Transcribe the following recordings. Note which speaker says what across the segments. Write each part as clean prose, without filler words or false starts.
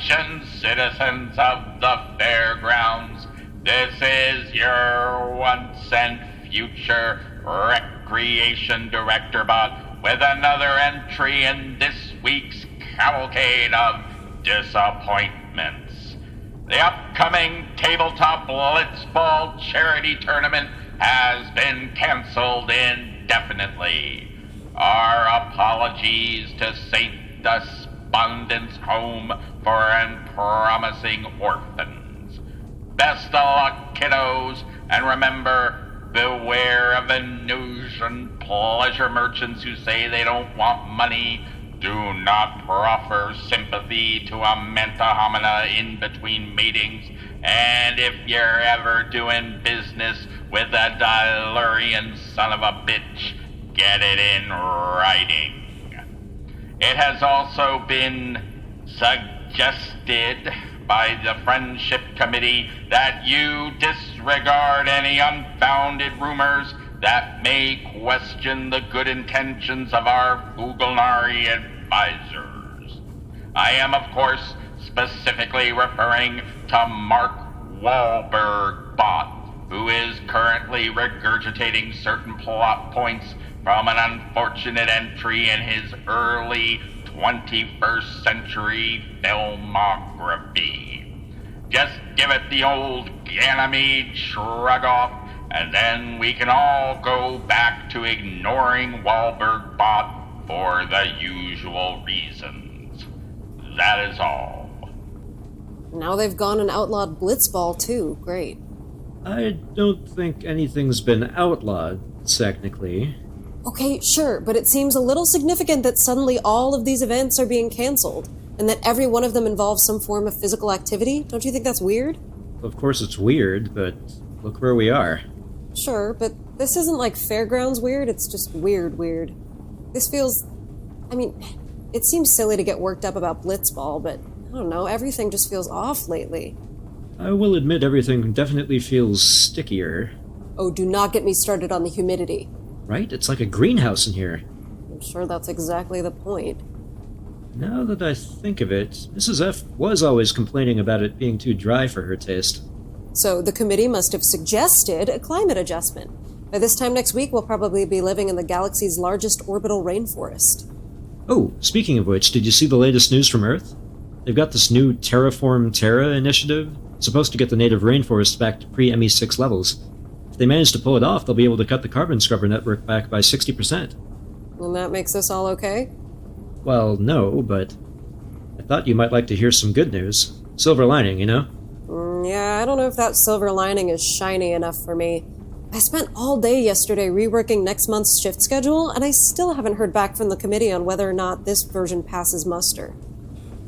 Speaker 1: Attention, citizens of the fairgrounds. This is your once and future recreation director bot with another entry in this week's cavalcade of disappointments. The upcoming Tabletop Blitzball charity tournament has been canceled indefinitely. Our apologies to St. Despondent's Home for Unpromising Orphans. Best of luck, kiddos, and remember, beware of Venusian pleasure merchants who say they don't want money. Do not proffer sympathy to a manta homina in between meetings, and if you're ever doing business with a Dilurian son of a bitch, get it in writing. It has also been suggested by the Friendship Committee that you disregard any unfounded rumors that may question the good intentions of our Fugulnari advisors. I am, of course, specifically referring to Mark Wahlberg-Bot, who is currently regurgitating certain plot points from an unfortunate entry in his early 21st century filmography. Just give it the old Ganymede shrug off, and then we can all go back to ignoring Wahlberg-Bot for the usual reasons. That is all.
Speaker 2: Now they've gone and outlawed Blitzball too. Great.
Speaker 3: I don't think anything's been outlawed, technically.
Speaker 2: Okay, sure, but it seems a little significant that suddenly all of these events are being canceled, and that every one of them involves some form of physical activity. Don't you think that's weird?
Speaker 3: Of course it's weird, but look where we are.
Speaker 2: Sure, but this isn't like fairgrounds weird, it's just weird. This feels... it seems silly to get worked up about Blitzball, but I don't know, everything just feels off lately.
Speaker 3: I will admit everything definitely feels stickier.
Speaker 2: Oh, do not get me started on the humidity.
Speaker 3: Right? It's like a greenhouse in here.
Speaker 2: I'm sure that's exactly the point.
Speaker 3: Now that I think of it, Mrs. F was always complaining about it being too dry for her taste.
Speaker 2: So the committee must have suggested a climate adjustment. By this time next week, we'll probably be living in the galaxy's largest orbital rainforest.
Speaker 3: Oh, speaking of which, did you see the latest news from Earth? They've got this new Terraform Terra initiative, supposed to get the native rainforests back to pre-ME6 levels. If they manage to pull it off, they'll be able to cut the carbon scrubber network back by 60%.
Speaker 2: And that makes us all okay?
Speaker 3: Well, no, but I thought you might like to hear some good news. Silver lining, you know?
Speaker 2: Yeah, I don't know if that silver lining is shiny enough for me. I spent all day yesterday reworking next month's shift schedule, and I still haven't heard back from the committee on whether or not this version passes muster.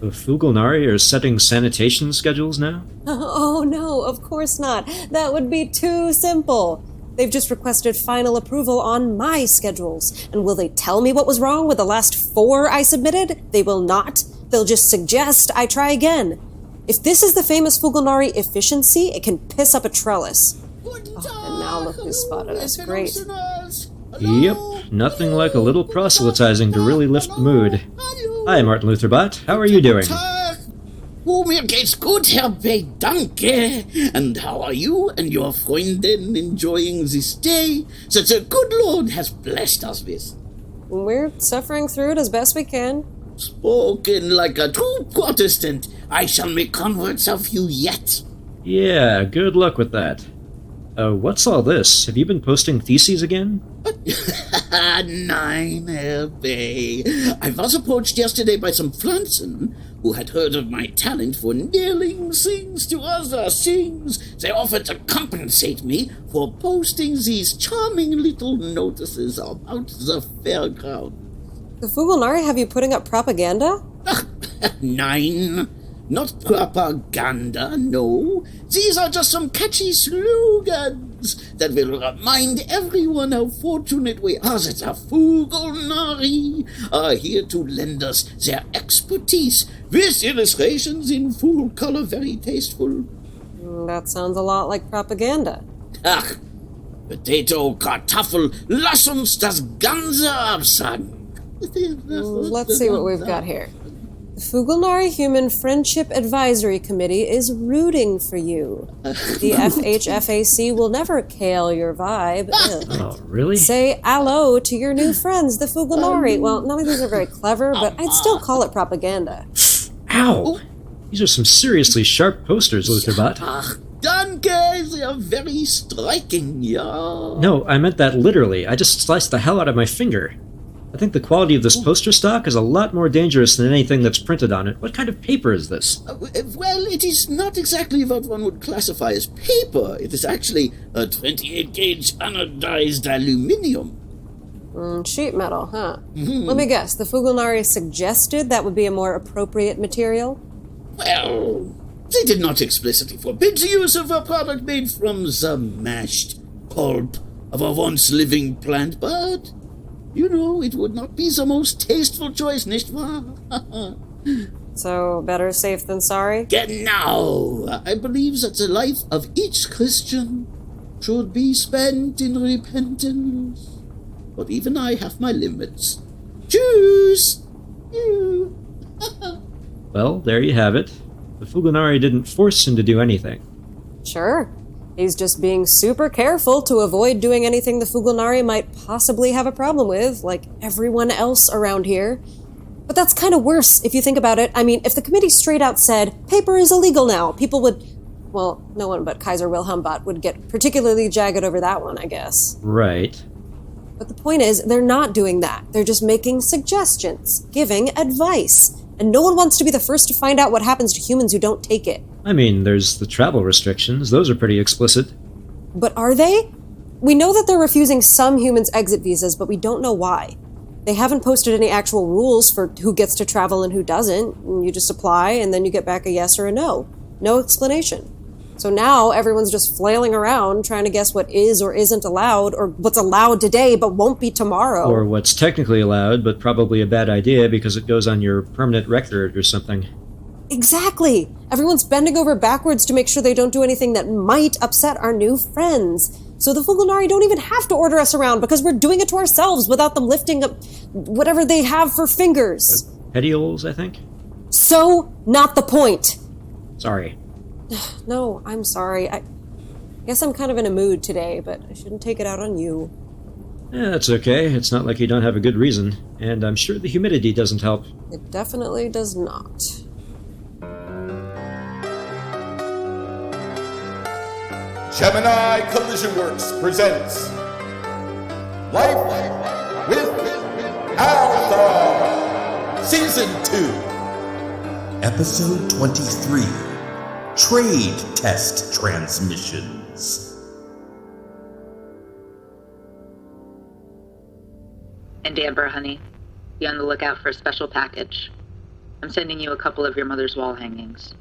Speaker 3: The Fugulnari are setting sanitation schedules now?
Speaker 2: Oh no, of course not. That would be too simple. They've just requested final approval on my schedules. And will they tell me what was wrong with the last 4 I submitted? They will not. They'll just suggest I try again. If this is the famous Fugulnari efficiency, it can piss up a trellis. Oh, and now look who's spotted us. Great.
Speaker 3: Yep, nothing like a little proselytizing to really lift the mood. Hi, Martin Lutherbot. How are you doing?
Speaker 4: Mir geht's gut, Herr B. Danke. And how are you and your Freundin enjoying this day that the good Lord has blessed us with?
Speaker 2: We're suffering through it as best we can.
Speaker 4: Spoken like a true Protestant. I shall make converts of you yet.
Speaker 3: Yeah, good luck with that. What's all this? Have you been posting theses again?
Speaker 4: Nein, Herr B. I was approached yesterday by some Pflanzen who had heard of my talent for nailing things to other things. They offered to compensate me for posting these charming little notices about the fairground.
Speaker 2: The Fugulnari have you putting up propaganda?
Speaker 4: Nein. Not propaganda, no. These are just some catchy slogans that will remind everyone how fortunate we are that the Fugulnari are here to lend us their expertise with illustrations in full color, very tasteful.
Speaker 2: That sounds a lot like propaganda.
Speaker 4: Ach, Potato, Kartoffel, lass uns das Ganze absagen.
Speaker 2: Let's see what we've got here. The The Fugulnari Human Friendship Advisory Committee is rooting for you. The FHFAC will never kale your vibe.
Speaker 3: Oh, really?
Speaker 2: Say hello to your new friends, the Fugulnari. Well, none of these are very clever, but I'd still call it propaganda.
Speaker 3: Ow! These are some seriously sharp posters, Lutherbot.
Speaker 4: Danke, they are very striking, yeah.
Speaker 3: No, I meant that literally. I just sliced the hell out of my finger. I think the quality of this poster stock is a lot more dangerous than anything that's printed on it. What kind of paper is this?
Speaker 4: Well, it is not exactly what one would classify as paper. It is actually a 28-gauge anodized aluminium.
Speaker 2: Sheet metal, huh? Let me guess, the Fugulnari suggested that would be a more appropriate material?
Speaker 4: Well, they did not explicitly forbid the use of a product made from the mashed pulp of a once living plant, but, you know, it would not be the most tasteful choice, nicht wahr?
Speaker 2: So, better safe than sorry?
Speaker 4: Genau! I believe that the life of each Christian should be spent in repentance. But even I have my limits. Tschüss!
Speaker 3: Well, there you have it. The Fugulnari didn't force him to do anything.
Speaker 2: Sure. He's just being super careful to avoid doing anything the Fugulnari might possibly have a problem with, like everyone else around here. But that's kind of worse if you think about it. I mean, if the committee straight out said, paper is illegal now, people would... Well, no one but Kaiser Wilhelm Bot would get particularly jagged over that one, I guess.
Speaker 3: Right.
Speaker 2: But the point is, they're not doing that. They're just making suggestions, giving advice. And no one wants to be the first to find out what happens to humans who don't take it.
Speaker 3: I mean, there's the travel restrictions. Those are pretty explicit.
Speaker 2: But are they? We know that they're refusing some humans exit visas, but we don't know why. They haven't posted any actual rules for who gets to travel and who doesn't. You just apply, and then you get back a yes or a no. No explanation. So now everyone's just flailing around trying to guess what is or isn't allowed, or what's allowed today but won't be tomorrow.
Speaker 3: Or what's technically allowed, but probably a bad idea because it goes on your permanent record or something.
Speaker 2: Exactly! Everyone's bending over backwards to make sure they don't do anything that might upset our new friends. So the Fugulnari don't even have to order us around because we're doing it to ourselves without them lifting up whatever they have for fingers.
Speaker 3: Petioles, I think?
Speaker 2: So, not the point.
Speaker 3: Sorry.
Speaker 2: No, I'm sorry. I guess I'm kind of in a mood today, but I shouldn't take it out on you.
Speaker 3: Yeah, that's okay. It's not like you don't have a good reason. And I'm sure the humidity doesn't help.
Speaker 2: It definitely does not.
Speaker 5: Gemini Collision Works presents Life with Althaar, Season 2,
Speaker 6: Episode 23, Trade Test Transmissions.
Speaker 7: And Amber, honey, be on the lookout for a special package. I'm sending you a couple of your mother's wall hangings.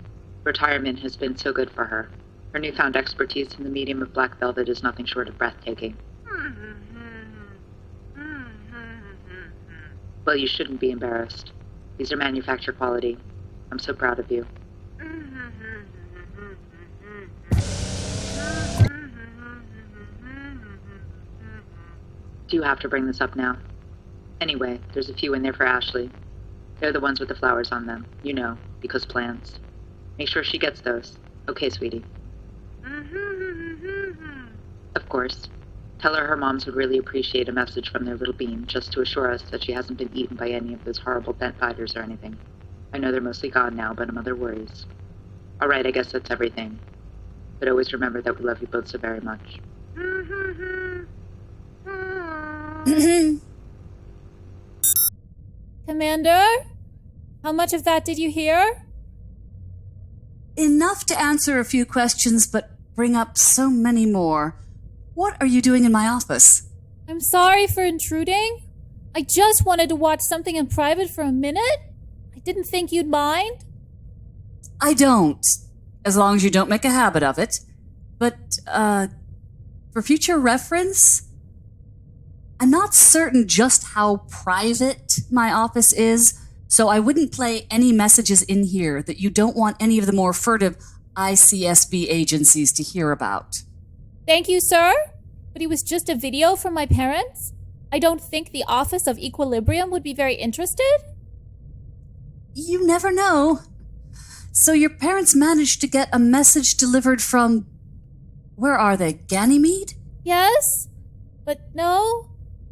Speaker 7: Retirement has been so good for her. Her newfound expertise in the medium of black velvet is nothing short of breathtaking. Well, you shouldn't be embarrassed. These are manufacturer quality. I'm so proud of you. Do you have to bring this up now? Anyway, there's a few in there for Ashley. They're the ones with the flowers on them. You know, because plans. Make sure she gets those. Okay, sweetie. Of course. Tell her moms would really appreciate a message from their little bean, just to assure us that she hasn't been eaten by any of those horrible bent biters or anything. I know they're mostly gone now, but a mother worries. Alright, I guess that's everything. But always remember that we love you both so very much.
Speaker 8: Commander? How much of that did you hear?
Speaker 9: Enough to answer a few questions, but bring up so many more. What are you doing in my office?
Speaker 8: I'm sorry for intruding. I just wanted to watch something in private for a minute. I didn't think you'd mind.
Speaker 9: I don't, as long as you don't make a habit of it. But, for future reference, I'm not certain just how private my office is, so I wouldn't play any messages in here that you don't want any of the more furtive ICSB agencies to hear about.
Speaker 8: Thank you, sir. But it was just a video from my parents. I don't think the Office of Equilibrium would be very interested.
Speaker 9: you never know. So your parents managed to get a message delivered from... Where are they? Ganymede?
Speaker 8: Yes? But no.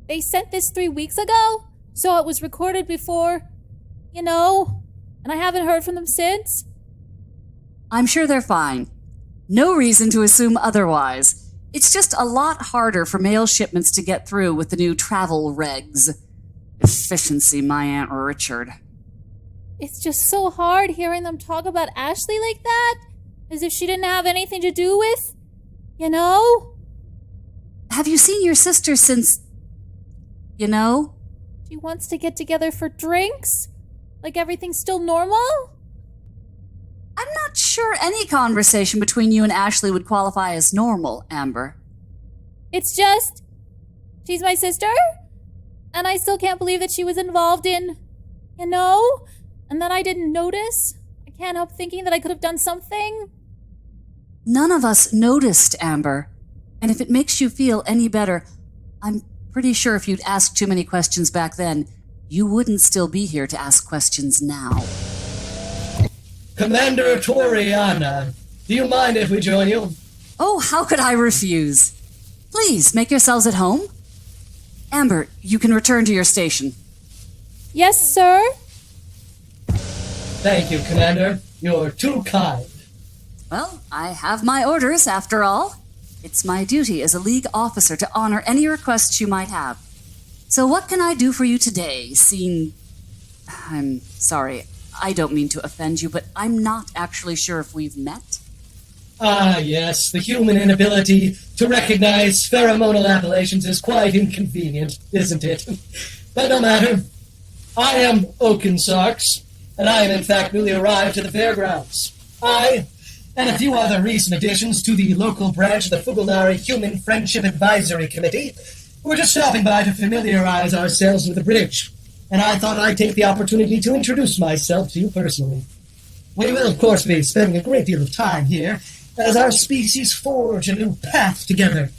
Speaker 8: They sent this 3 weeks ago, so it was recorded before, and I haven't heard from them since.
Speaker 9: I'm sure they're fine. No reason to assume otherwise. It's just a lot harder for mail shipments to get through with the new travel regs. Efficiency, my Aunt Richard.
Speaker 8: It's just so hard hearing them talk about Ashley like that, as if she didn't have anything to do with,
Speaker 9: Have you seen your sister since,
Speaker 8: She wants to get together for drinks? Like everything's still normal?
Speaker 9: I'm not sure any conversation between you and Ashley would qualify as normal, Amber.
Speaker 8: It's just, she's my sister, and I still can't believe that she was involved in, and that I didn't notice. I can't help thinking that I could have done something.
Speaker 9: None of us noticed, Amber. And if it makes you feel any better, I'm pretty sure if you'd asked too many questions back then, you wouldn't still be here to ask questions now.
Speaker 10: Commander Torianna, do you mind if we join you?
Speaker 9: Oh, how could I refuse? Please, make yourselves at home. Amber, you can return to your station.
Speaker 8: Yes, sir?
Speaker 10: Thank you, Commander. You're too kind.
Speaker 9: Well, I have my orders, after all. It's my duty as a League officer to honor any requests you might have. So what can I do for you today, I'm sorry, I don't mean to offend you, but I'm not actually sure if we've met.
Speaker 10: Ah, yes, the human inability to recognize pheromonal appellations is quite inconvenient, isn't it? But no matter. I am Oakensarks, and I am in fact newly arrived to the fairgrounds. I, and a few other recent additions to the local branch of the Fugulnari Human Friendship Advisory Committee, we're just stopping by to familiarize ourselves with the bridge, and I thought I'd take the opportunity to introduce myself to you personally. We will, of course, be spending a great deal of time here, as our species forge a new path together.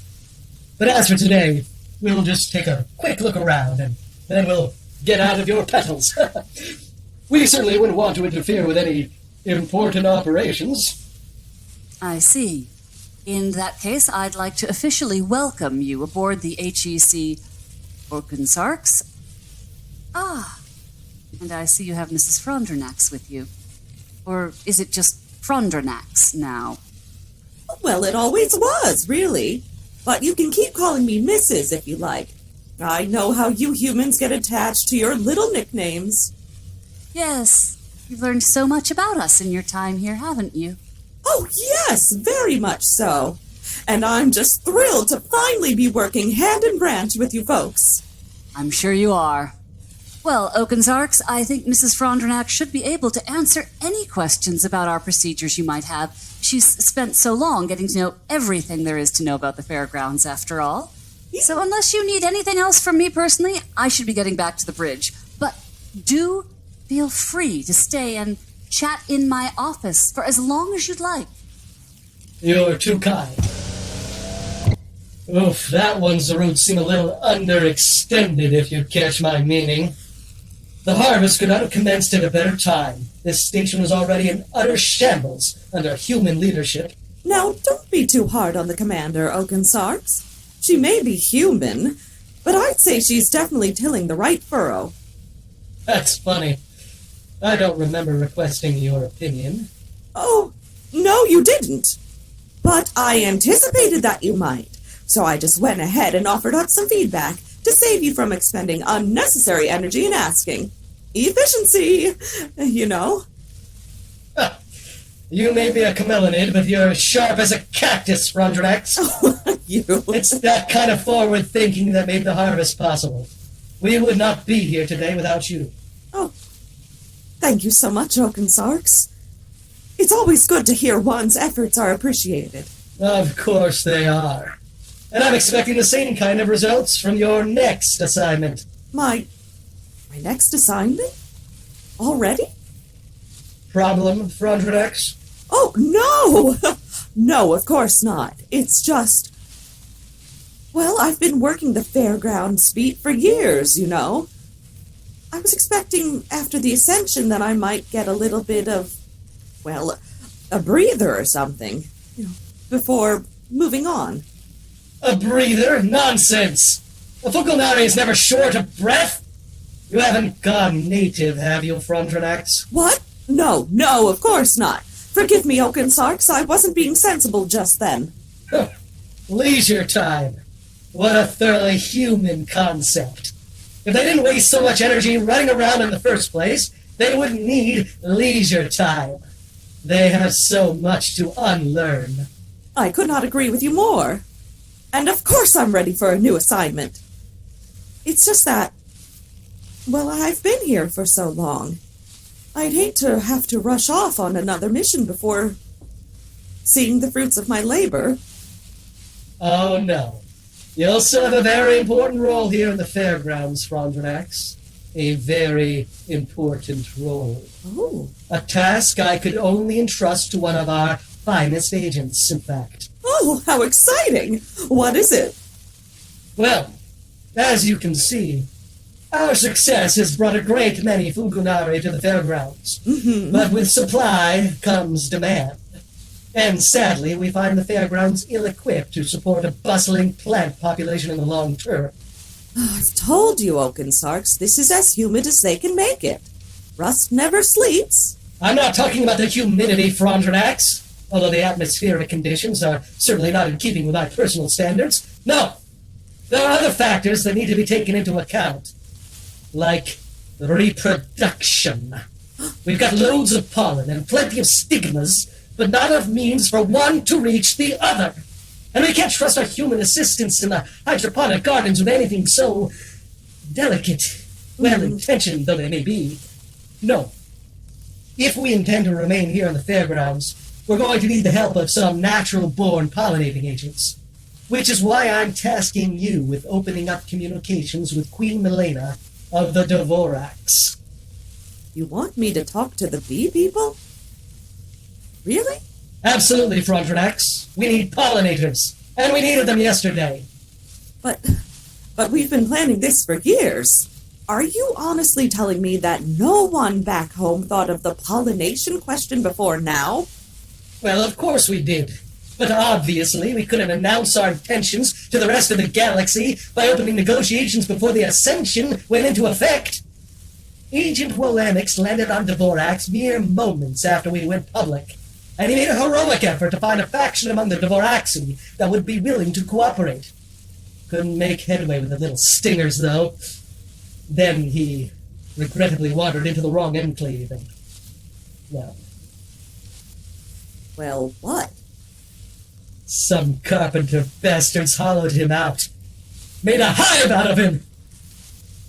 Speaker 10: But as for today, we'll just take a quick look around, and then we'll get out of your petals. We certainly wouldn't want to interfere with any important operations.
Speaker 9: I see. In that case, I'd like to officially welcome you aboard the HEC Oakensarks. Ah, and I see you have Mrs. Frondrinax with you. Or is it just Frondrinax now?
Speaker 11: Well, it always was, really. But you can keep calling me Mrs. if you like. I know how you humans get attached to your little nicknames.
Speaker 9: Yes, you've learned so much about us in your time here, haven't you?
Speaker 11: Oh, yes, very much so. And I'm just thrilled to finally be working hand in branch with you folks.
Speaker 9: I'm sure you are. Well, Oakensarks, I think Mrs. Frondrinax should be able to answer any questions about our procedures you might have. She's spent so long getting to know everything there is to know about the fairgrounds, after all. So unless you need anything else from me personally, I should be getting back to the bridge. But do feel free to stay and chat in my office for as long as you'd like.
Speaker 10: You're too kind. Oof, that one's the roots seem a little underextended, if you catch my meaning. The harvest could not have commenced at a better time. This station was already in utter shambles under human leadership.
Speaker 11: Now, don't be too hard on the Commander, Oakensarks. She may be human, but I'd say she's definitely tilling the right furrow.
Speaker 10: That's funny. I don't remember requesting your opinion.
Speaker 11: Oh, no, you didn't. But I anticipated that you might, so I just went ahead and offered up some feedback to save you from expending unnecessary energy in asking. Efficiency, you know.
Speaker 10: You may be a camelonid, but you're as sharp as a cactus, Frondrinax.
Speaker 11: You.
Speaker 10: It's that kind of forward thinking that made the harvest possible. We would not be here today without you.
Speaker 11: Oh, thank you so much, Oakensarks. It's always good to hear one's efforts are appreciated.
Speaker 10: Of course they are. And I'm expecting the same kind of results from your next assignment.
Speaker 11: My next assignment? Already?
Speaker 10: Problem, Frondrinax?
Speaker 11: Oh, no! No, of course not. It's just... Well, I've been working the fairgrounds beat for years, you know. I was expecting after the ascension that I might get a little bit of, well, a breather or something, before moving on.
Speaker 10: A breather? Nonsense! A Fugulnari is never short of breath! You haven't gone native, have you, Frondrinax?
Speaker 11: What? No, of course not. Forgive me, Oakensarks, I wasn't being sensible just then.
Speaker 10: Leisure time. What a thoroughly human concept. If they didn't waste so much energy running around in the first place, they wouldn't need leisure time. They have so much to unlearn.
Speaker 11: I could not agree with you more. And of course I'm ready for a new assignment. It's just that, well, I've been here for so long. I'd hate to have to rush off on another mission before seeing the fruits of my labor.
Speaker 10: Oh, no. You'll still have a very important role here in the fairgrounds, Frondrinax. A very important role.
Speaker 11: Oh.
Speaker 10: A task I could only entrust to one of our finest agents, in fact.
Speaker 11: Oh, how exciting! What is it?
Speaker 10: Well, as you can see, our success has brought a great many Fugulnari to the fairgrounds.
Speaker 11: Mm-hmm.
Speaker 10: But with supply comes demand. And sadly, we find the fairgrounds ill-equipped to support a bustling plant population in the long term.
Speaker 11: I've told you, Oakensarks, this is as humid as they can make it. Rust never sleeps.
Speaker 10: I'm not talking about the humidity, Frondrinax, although the atmospheric conditions are certainly not in keeping with my personal standards. No! There are other factors that need to be taken into account. Like reproduction. We've got loads of pollen and plenty of stigmas, but not enough means for one to reach the other. And we can't trust our human assistants in the hydroponic gardens with anything so delicate, well-intentioned though they may be. No. If we intend to remain here in the fairgrounds, we're going to need the help of some natural-born pollinating agents. Which is why I'm tasking you with opening up communications with Queen Milena of the Dvorax.
Speaker 11: You want me to talk to the bee people? Really?
Speaker 10: Absolutely, Frondrinax. We need pollinators, and we needed them yesterday.
Speaker 11: But we've been planning this for years. Are you honestly telling me that no one back home thought of the pollination question before now?
Speaker 10: Well, of course we did. But obviously we couldn't announce our intentions to the rest of the galaxy by opening negotiations before the Ascension went into effect. Agent Wolanix landed on Dvorax mere moments after we went public, and he made a heroic effort to find a faction among the Dvoraxi that would be willing to cooperate. Couldn't make headway with the little stingers, though. Then he regrettably wandered into the wrong enclave, and, well...
Speaker 11: Well, what?
Speaker 10: Some carpenter bastards hollowed him out. Made a hive out of him!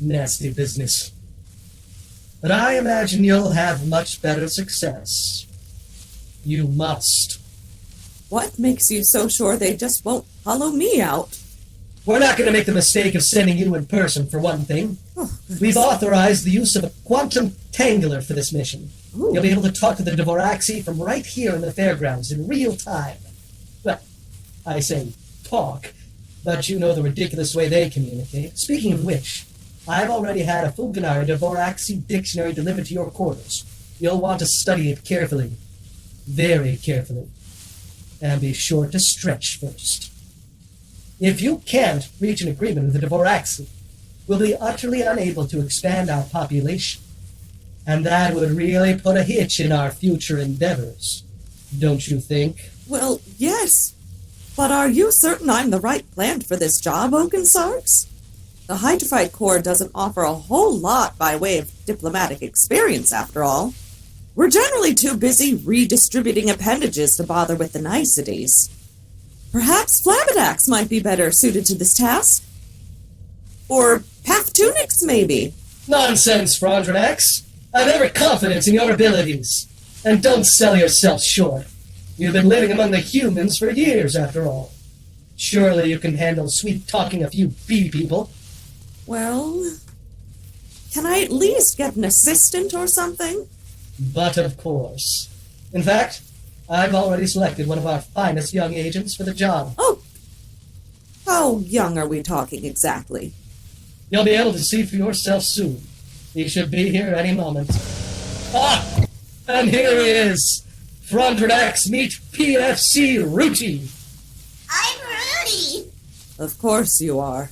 Speaker 10: Nasty business. But I imagine you'll have much better success. You must.
Speaker 11: What makes you so sure they just won't hollow me out?
Speaker 10: We're not going to make the mistake of sending you in person, for one thing. We've authorized the use of a quantum tangler for this mission.
Speaker 11: Ooh.
Speaker 10: You'll be able to talk to the Dvoraxi from right here in the fairgrounds in real time. Well, I say talk, but you know the ridiculous way they communicate. Speaking of which, I've already had a Fugulnari Dvoraxi dictionary delivered to your quarters. You'll want to study it carefully. Very carefully. And be sure to stretch first. If you can't reach an agreement with the Dvoraxi, we'll be utterly unable to expand our population. And that would really put a hitch in our future endeavors. Don't you think?
Speaker 11: Well, yes. But are you certain I'm the right plant for this job, Oakensarks? The Hydrophyte Corps doesn't offer a whole lot by way of diplomatic experience, after all. We're generally too busy redistributing appendages to bother with the niceties. Perhaps Flabberdax might be better suited to this task. Or Paftunics, maybe.
Speaker 10: Nonsense, Frondrinax. I have every confidence in your abilities. And don't sell yourself short. You've been living among the humans for years, after all. Surely you can handle sweet-talking a few bee people.
Speaker 11: Well, can I at least get an assistant or something?
Speaker 10: But of course. In fact, I've already selected one of our finest young agents for the job.
Speaker 11: Oh, how young are we talking exactly?
Speaker 10: You'll be able to see for yourself soon. He should be here any moment. Ah! And here he is! Frondrinax, meet PFC Rooty!
Speaker 12: I'm Rooty!
Speaker 11: Of course you are.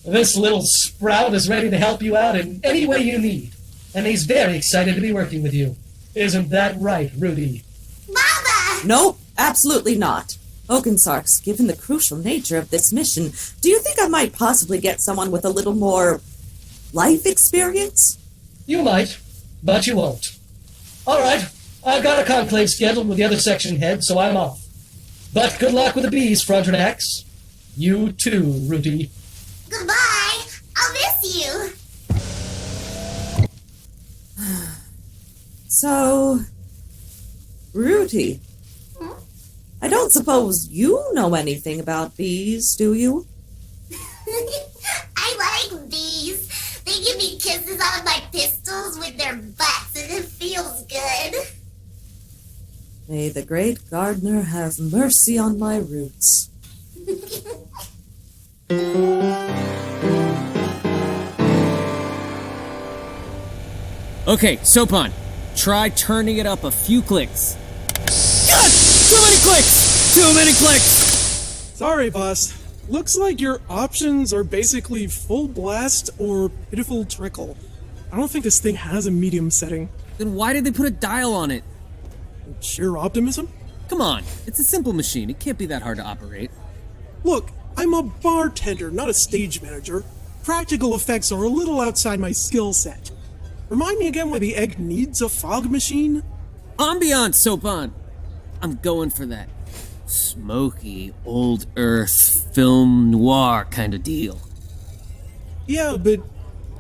Speaker 10: This little sprout is ready to help you out in any way you need. And he's very excited to be working with you. Isn't that right, Rooty?
Speaker 12: Mama!
Speaker 11: Nope, absolutely not. Oakensarks, given the crucial nature of this mission, do you think I might possibly get someone with a little more life experience?
Speaker 10: You might, but you won't. All right, I've got a conclave scheduled with the other section head, so I'm off. But good luck with the bees, Frondrinax. You too, Rooty.
Speaker 12: Goodbye! I'll miss you!
Speaker 11: So, Rooty, I don't suppose you know anything about bees, do you?
Speaker 12: I like bees. They give me kisses on my pistols with their butts, and it feels good.
Speaker 11: May the great gardener have mercy on my roots.
Speaker 13: Okay, Sopon, try turning it up a few clicks. God! Too many clicks! Too many clicks!
Speaker 14: Sorry, boss. Looks like your options are basically full blast or pitiful trickle. I don't think this thing has a medium setting.
Speaker 13: Then why did they put a dial on it?
Speaker 14: Sheer optimism?
Speaker 13: Come on, it's a simple machine. It can't be that hard to operate.
Speaker 14: Look, I'm a bartender, not a stage manager. Practical effects are a little outside my skill set. Remind me again why the egg needs a fog machine?
Speaker 13: Ambiance, Sopon! I'm going for that smoky, old earth, film noir kind of deal.
Speaker 14: Yeah, but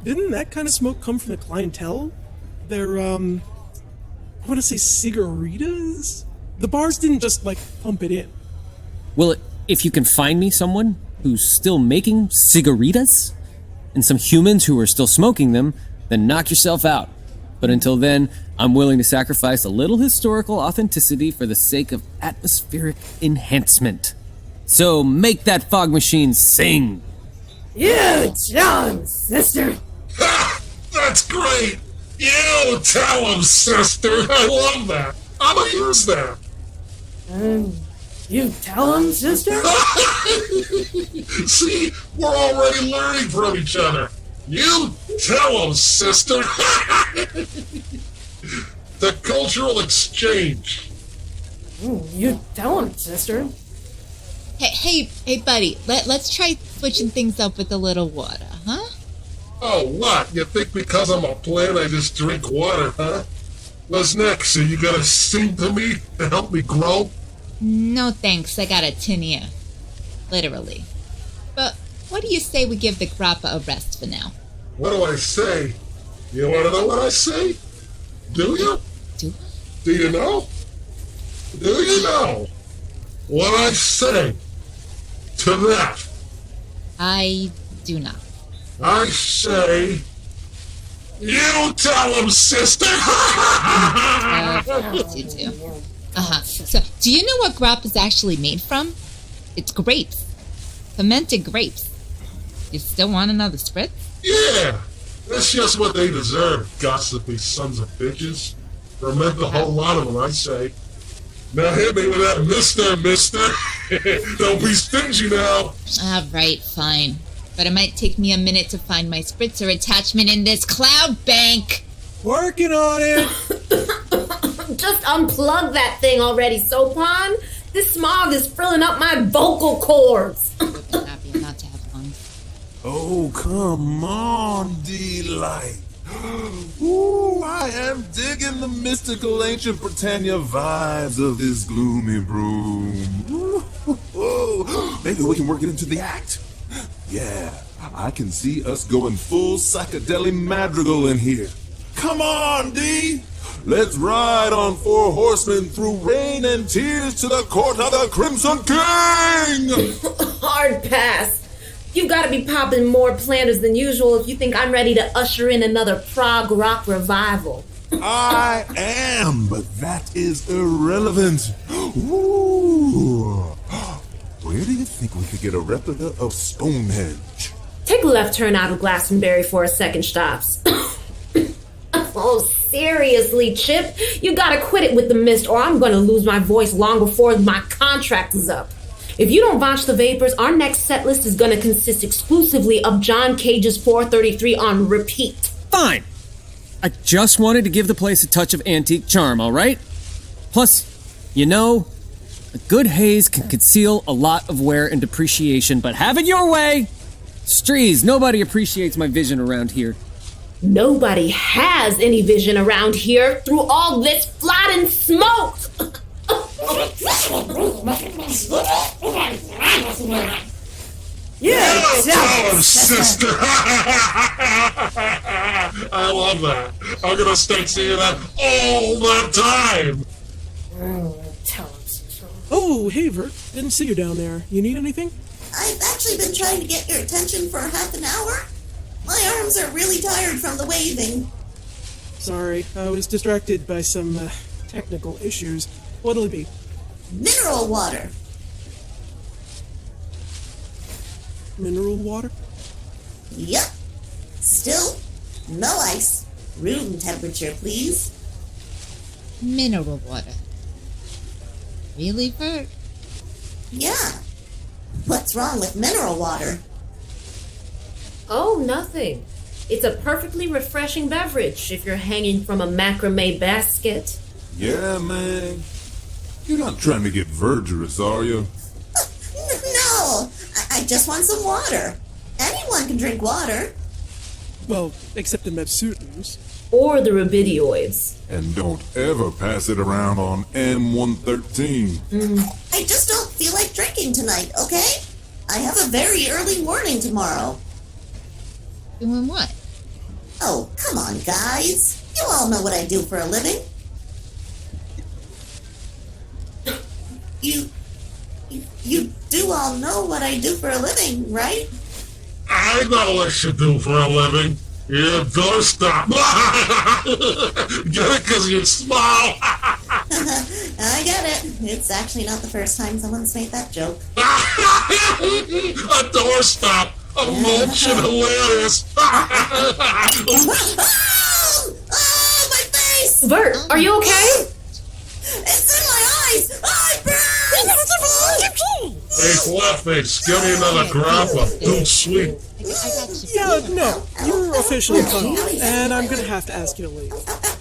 Speaker 14: didn't that kind of smoke come from the clientele? They're, I want to say cigaritas? The bars didn't just, pump it in.
Speaker 13: Well, if you can find me someone who's still making cigaritas, and some humans who are still smoking them, then knock yourself out. But until then, I'm willing to sacrifice a little historical authenticity for the sake of atmospheric enhancement. So make that fog machine sing!
Speaker 15: You John, sister!
Speaker 16: Ha! That's great! You tell him, sister! I love that! I'm gonna use that!
Speaker 15: You tell him, sister?
Speaker 16: See? We're already learning from each other! You tell him, sister! The cultural exchange!
Speaker 15: You tell him, sister.
Speaker 17: Hey, buddy, let's try switching things up with a little water, huh?
Speaker 16: Oh, what? You think because I'm a plant I just drink water, huh? What's next? Are you gonna sing to me to help me grow?
Speaker 17: No thanks, I got a tin ear. Literally. But what do you say we give the grappa a rest for now?
Speaker 16: What do I say? You wanna know what I say? Do you? Do you know? Do you know what I say to that?
Speaker 17: I do not.
Speaker 16: I say, you tell him, sister!
Speaker 17: Of course you do. So, do you know what grappa is actually made from? It's grapes. Fermented grapes. You still want another spritz?
Speaker 16: Yeah! That's just what they deserve, gossipy sons of bitches. Ferment a whole lot of them, I say. Now hit me with that mister. Don't be stingy now.
Speaker 17: Alright, fine. But it might take me a minute to find my spritzer attachment in this cloud bank.
Speaker 14: Working on it!
Speaker 15: Just unplug that thing already, Sopon. This smog is filling up my vocal cords.
Speaker 17: Happy not to have fun.
Speaker 6: Oh, come on, Delight. Ooh, I am digging the mystical ancient Britannia vibes of this gloomy room. Ooh, maybe we can work it into the act. Yeah, I can see us going full psychedelic madrigal in here. Come on, D! Let's ride on 4 horsemen through rain and tears to the court of the Crimson King!
Speaker 15: Hard pass. You've got to be popping more planters than usual if you think I'm ready to usher in another prog rock revival.
Speaker 6: I am, but that is irrelevant. Ooh. Where do you think we could get a replica of Stonehenge?
Speaker 15: Take a left turn out of Glastonbury for a second, Xtopps. Oh, seriously, Chip. You gotta quit it with the mist or I'm gonna lose my voice long before my contract is up. If you don't botch the vapors, our next set list is gonna consist exclusively of John Cage's 433 on repeat.
Speaker 13: Fine. I just wanted to give the place a touch of antique charm, all right? Plus, you know, a good haze can conceal a lot of wear and depreciation, but have it your way! Strees, nobody appreciates my vision around here.
Speaker 15: Nobody has any vision around here through all this flattened smoke!
Speaker 16: Yeah, tell him, sister! I love that. I'm gonna start seeing that all the time!
Speaker 14: Oh, hey, Vert. Didn't see you down there. You need anything?
Speaker 12: I've actually been trying to get your attention for half an hour. My arms are really tired from the waving.
Speaker 14: Sorry, I was distracted by some technical issues. What'll it be?
Speaker 12: Mineral water.
Speaker 14: Mineral water?
Speaker 12: Yep. Still, no ice. Room temperature, please.
Speaker 17: Mineral water. Really, Vert?
Speaker 12: Yeah. What's wrong with mineral water?
Speaker 15: Oh, nothing. It's a perfectly refreshing beverage if you're hanging from a macrame basket.
Speaker 6: Yeah, man. You're not trying to get verdurous, are you?
Speaker 12: No! I just want some water. Anyone can drink water.
Speaker 14: Well, except the Mepsutans.
Speaker 15: Or the rubidioids.
Speaker 6: And don't ever pass it around on M113.
Speaker 12: I just don't feel like drinking tonight, okay? I have a very early morning tomorrow.
Speaker 17: Doing what?
Speaker 12: Oh, come on, guys. You all know what I do for a living. You do all know what I do for a living, right?
Speaker 16: I know what you do for a living. You're a doorstop. Get it because you're small.
Speaker 12: I get it. It's actually not the first time someone's made that joke.
Speaker 16: A doorstop. Emotion hilarious.
Speaker 12: Oh, my face!
Speaker 15: Vert, are you okay?
Speaker 12: It's in my eyes! I burn!
Speaker 16: Hey, Flatface, give me another grappa. Dude, sweet.
Speaker 14: Yeah, no. You're officially fine, and I'm gonna have to ask you to leave.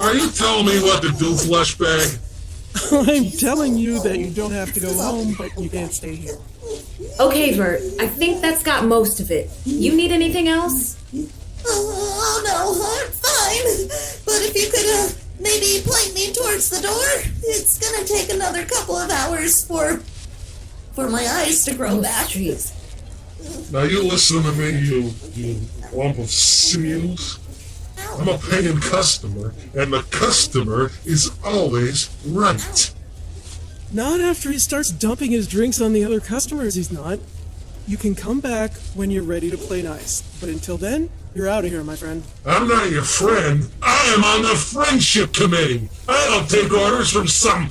Speaker 16: Are you telling me what to do, Fleshbag?
Speaker 14: I'm telling you that you don't have to go home, but you can't stay here.
Speaker 15: Okay, Vert, I think that's got most of it. You need anything else?
Speaker 12: Oh no, I'm fine. But if you could, maybe point me towards the door. It's gonna take another couple of hours for my eyes to grow back.
Speaker 15: Trees.
Speaker 16: Now you listen to me, you lump of sinews. I'm a paying customer, and the customer is always right.
Speaker 14: Not after he starts dumping his drinks on the other customers, he's not. You can come back when you're ready to play nice. But until then, you're out of here, my friend.
Speaker 16: I'm not your friend. I am on the friendship committee. I don't take orders from some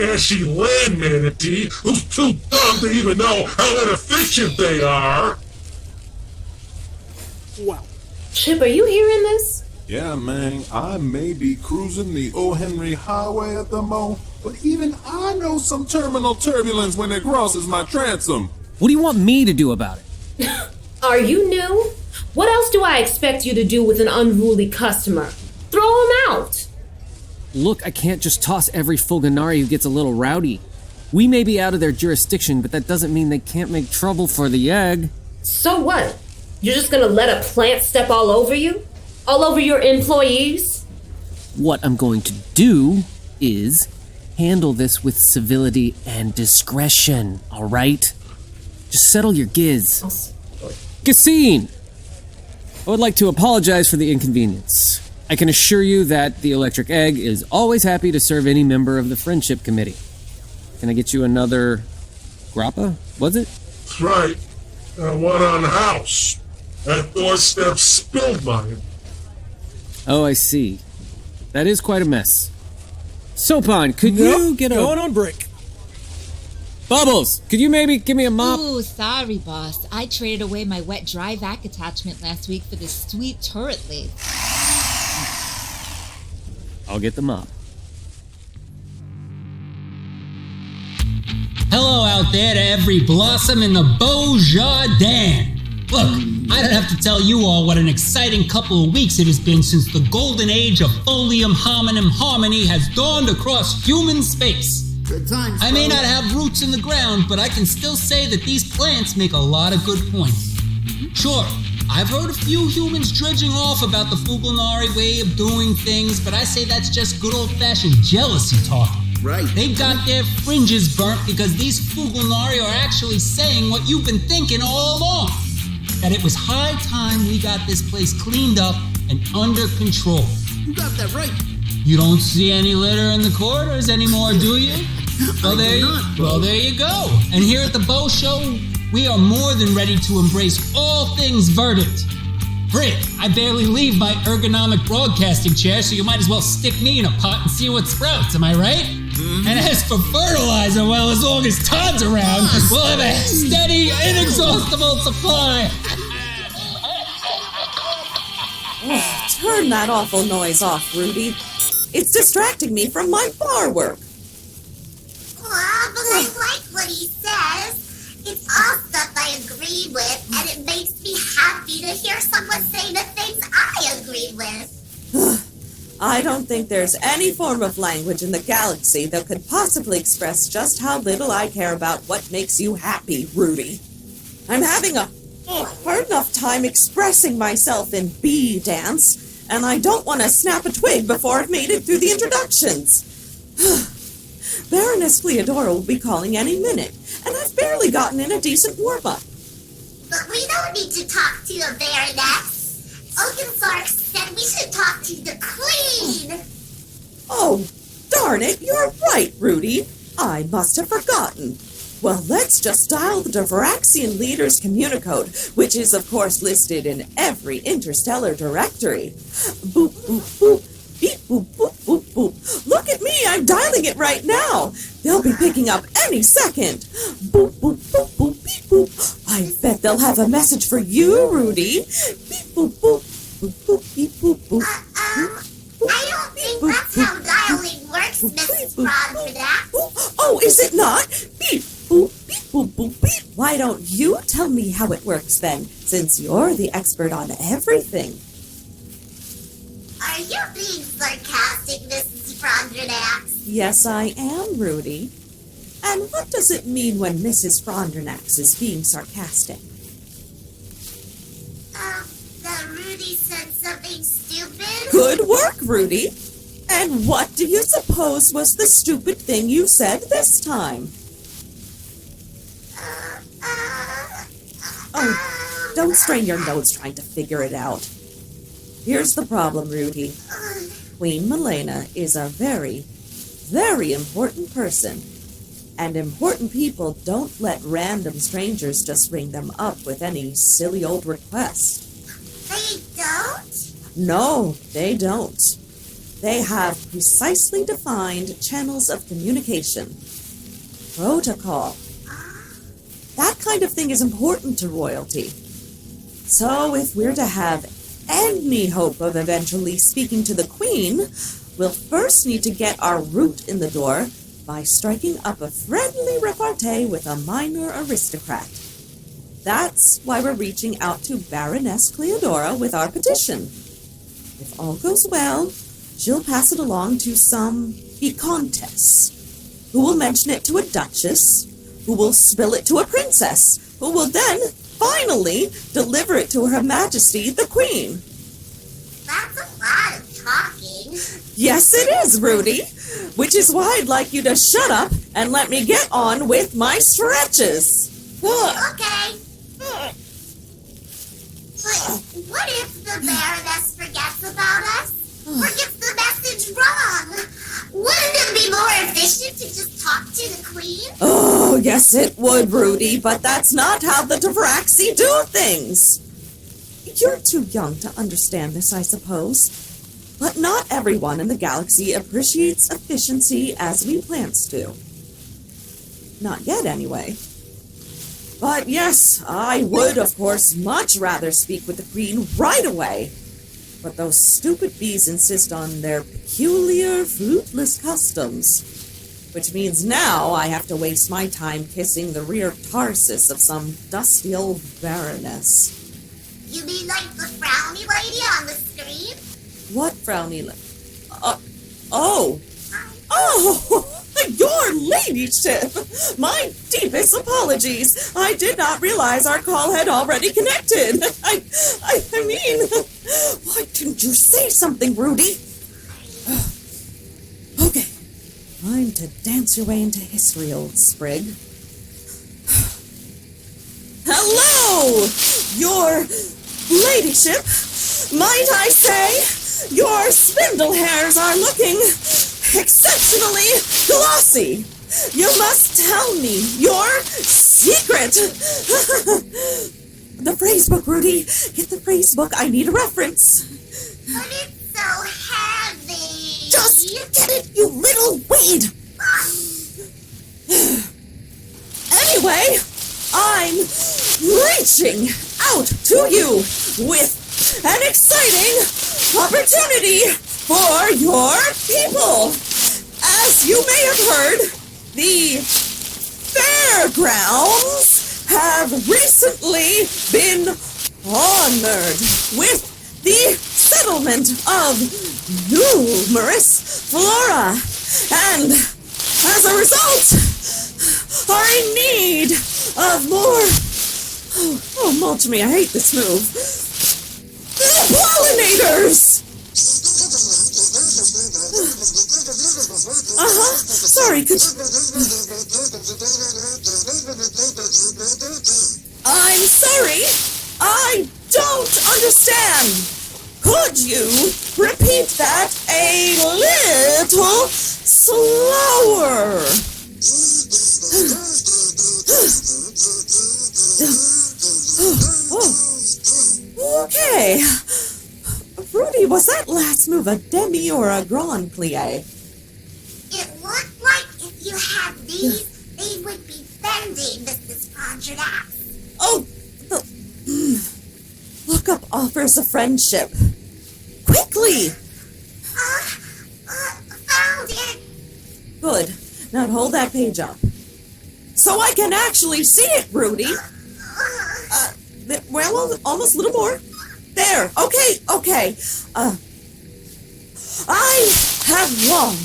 Speaker 16: ashy land manatee who's too dumb to even know how inefficient they are.
Speaker 14: Wow.
Speaker 15: Chip, are you hearing this?
Speaker 6: Yeah, man, I may be cruising the O. Henry Highway at the moment, but even I know some terminal turbulence when it crosses my transom.
Speaker 13: What do you want me to do about it?
Speaker 15: Are you new? What else do I expect you to do with an unruly customer? Throw him out!
Speaker 13: Look, I can't just toss every Fugulnari who gets a little rowdy. We may be out of their jurisdiction, but that doesn't mean they can't make trouble for the egg.
Speaker 15: So what? You're just gonna let a plant step all over you? All over your employees?
Speaker 13: What I'm going to do is handle this with civility and discretion, all right? Just settle your giz. Gassine! I would like to apologize for the inconvenience. I can assure you that the Electric Egg is always happy to serve any member of the Friendship Committee. Can I get you another grappa? Was it?
Speaker 16: That's right. One on the house. That doorstep spilled mine.
Speaker 13: Oh, I see. That is quite a mess. Sopon, could you get a...
Speaker 14: Going on break.
Speaker 13: Bubbles, could you maybe give me a mop?
Speaker 17: Ooh, sorry, boss. I traded away my wet-dry vac attachment last week for this sweet turret leaf.
Speaker 13: I'll get the mop.
Speaker 18: Hello out there to every blossom in the Beau Jardin. Look, I don't have to tell you all what an exciting couple of weeks it has been since the golden age of folium hominum harmony has dawned across human space.
Speaker 4: Good times.
Speaker 18: I may not have roots in the ground, but I can still say that these plants make a lot of good points. Sure, I've heard a few humans dredging off about the Fugulnari way of doing things, but I say that's just good old-fashioned jealousy talk.
Speaker 4: Right.
Speaker 18: They've got their fringes burnt because these Fugulnari are actually saying what you've been thinking all along. That it was high time we got this place cleaned up and under control.
Speaker 4: You got that right.
Speaker 18: You don't see any litter in the corridors anymore, do you? Well, there you go. And here at the Beau Show, we are more than ready to embrace all things verdant. Frick, I barely leave my ergonomic broadcasting chair, so you might as well stick me in a pot and see what sprouts, am I right? Mm-hmm. And as for fertilizer, well, as long as Todd's around, we'll have a steady, inexhaustible supply.
Speaker 11: Oh, turn that awful noise off, Rooty. It's distracting me from my bar work.
Speaker 12: Well, but I like what he says. It's all stuff I agree with, and it makes me happy to hear someone say the things I agree with.
Speaker 11: I don't think there's any form of language in the galaxy that could possibly express just how little I care about what makes you happy, Rooty. I'm having a hard enough time expressing myself in bee dance, and I don't want to snap a twig before I've made it through the introductions. Baroness Kleodora will be calling any minute, and I've barely gotten in a decent warm-up.
Speaker 12: But we don't need to talk to the Baroness. Oakensark said we should talk to the Queen.
Speaker 11: Oh, darn it, you're right, Rooty. I must have forgotten. Well, let's just dial the Devraxian Leader's Communicode, which is, of course, listed in every interstellar directory. Boop, boop, boop. Beep, boop, boop, boop, boop. Look at me, I'm dialing it right now. They'll be picking up any second. Boop, boop, boop, boop, beep, boop. I bet they'll have a message for you, Rooty. Beep, boop, boop, boop, boop, beep, boop, boop.
Speaker 12: I don't think that's how dialing works, Mrs. Frondrinax.
Speaker 11: Oh, is it not? Beep, boop, beep, boop, boop, beep. Why don't you tell me how it works then, since you're the expert on everything?
Speaker 12: Are you being sarcastic, Mrs. Frondrinax?
Speaker 11: Yes, I am, Rooty. And what does it mean when Mrs. Frondrinax is being sarcastic?
Speaker 12: That Rooty said something stupid?
Speaker 11: Good work, Rooty. And what do you suppose was the stupid thing you said this time? Oh, don't strain your nose trying to figure it out. Here's the problem, Rooty. Queen Malena is a very, very important person. And important people don't let random strangers just ring them up with any silly old request.
Speaker 12: They don't?
Speaker 11: No, they don't. They have precisely defined channels of communication. Protocol. That kind of thing is important to royalty. So if we're to have any hope of eventually speaking to the Queen, we'll first need to get our root in the door by striking up a friendly repartee with a minor aristocrat. That's why we're reaching out to Baroness Kleodora with our petition. If all goes well, she'll pass it along to some Vicomtesse, who will mention it to a duchess, who will spill it to a princess, who will then finally deliver it to Her Majesty the Queen.
Speaker 12: That's a lot of talking.
Speaker 11: Yes, it is, Rooty. Which is why I'd like you to shut up and let me get on with my stretches.
Speaker 12: Okay. But what if the Baroness forgets about us? Or gets the message wrong? Wouldn't it be more efficient to just talk to the Queen?
Speaker 11: Oh, yes it would, Rooty, but that's not how the Devraxi do things. You're too young to understand this, I suppose. But not everyone in the galaxy appreciates efficiency as we plants do. Not yet, anyway. But yes, I would, of course, much rather speak with the Queen right away. But those stupid bees insist on their peculiar, fruitless customs. Which means now I have to waste my time kissing the rear tarsus of some dusty old Baroness.
Speaker 12: You mean like the frowny lady on the screen?
Speaker 11: What frowny Oh! Oh! Your ladyship! My deepest apologies! I did not realize our call had already connected! I mean... Why didn't you say something, Rooty? Okay. Time to dance your way into history, old sprig. Hello! Your ladyship! Might I say, your spindle hairs are looking exceptionally glossy. You must tell me your secret. The phrase book, Rooty. Get the phrase book. I need a reference.
Speaker 12: But it's so heavy.
Speaker 11: Just get it, you little weed. Anyway, I'm reaching out to you with an exciting opportunity for your people. As you may have heard, the fairgrounds have recently been honored with the settlement of numerous flora, and as a result, are in need of more... Oh, mulch me, I hate this move. Pollinators! Sorry, could you... I'm sorry, I don't understand. Could you repeat that a little slower? Okay. Rooty, was that last move a demi or a grand plie?
Speaker 12: It looked like if you had these, they would be bending, Mrs. Frondrinax.
Speaker 11: Oh, look up offers of friendship. Quickly!
Speaker 12: Found it.
Speaker 11: Good. Now hold that page up. So I can actually see it, Rooty. Well, almost a little more. There. Okay. I have long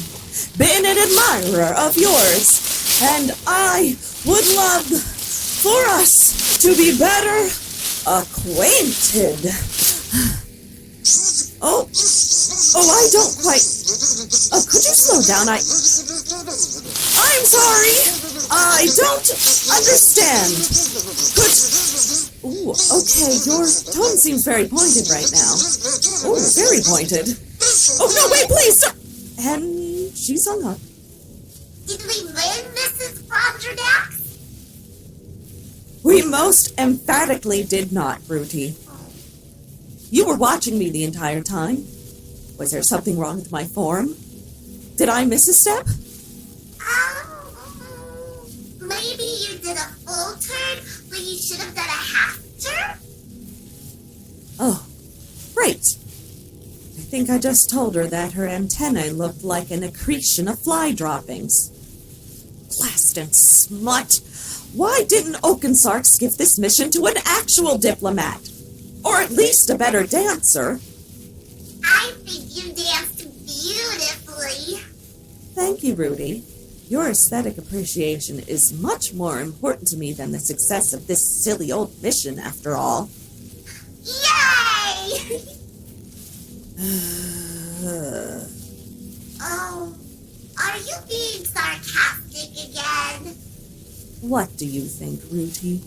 Speaker 11: been an admirer of yours, and I would love for us to be better acquainted. Oh, I don't quite... could you slow down? I'm sorry. I don't understand. Ooh, okay, your tone seems very pointed right now. Oh, very pointed. Oh, no, wait, please, stop. And she's hung up.
Speaker 12: Did we win, Mrs. Frondrinax?
Speaker 11: We most emphatically did not, Rooty. You were watching me the entire time. Was there something wrong with my form? Did I miss a step?
Speaker 12: Maybe you did a full turn when you should have done a half turn?
Speaker 11: Oh, great. I think I just told her that her antennae looked like an accretion of fly droppings. Blast and smut! Why didn't Oakensarks give this mission to an actual diplomat? Or at least a better dancer?
Speaker 12: I think you danced beautifully.
Speaker 11: Thank you, Rooty. Your aesthetic appreciation is much more important to me than the success of this silly old mission, after all.
Speaker 12: Yay! Oh, are you being sarcastic again?
Speaker 11: What do you think, Rooty?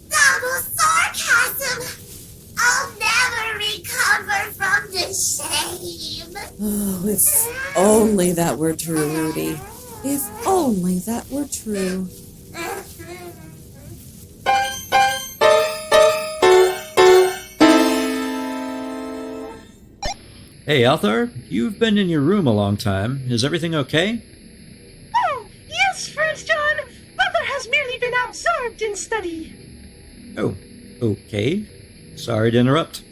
Speaker 12: Double sarcasm! I'll never recover from this shame.
Speaker 11: Oh, if only that were true, Rooty. If only that were true.
Speaker 3: Hey, Althaar, you've been in your room a long time. Is everything okay?
Speaker 19: Oh, yes, First John. Mother has merely been absorbed in study.
Speaker 3: Oh, okay. Sorry to interrupt.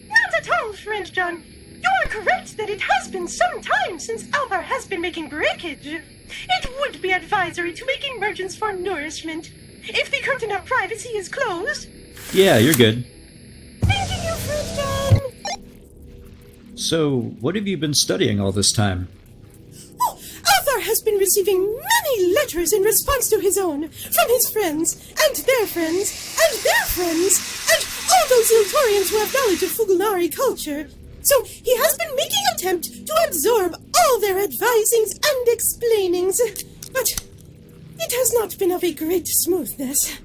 Speaker 19: Not at all, friend John. You are correct that it has been some time since Althaar has been making breakage. It would be advisory to make emergence for nourishment. If the curtain of privacy is closed...
Speaker 3: Yeah, you're good.
Speaker 19: Thank you, friend John.
Speaker 3: So, what have you been studying all this time?
Speaker 19: Oh, Althaar has been receiving many letters in response to his own, from his friends, and their friends, and their friends, and all those Iltorians who have knowledge of Fugulnari culture. So he has been making an attempt to absorb all their advisings and explainings, but it has not been of a great smoothness.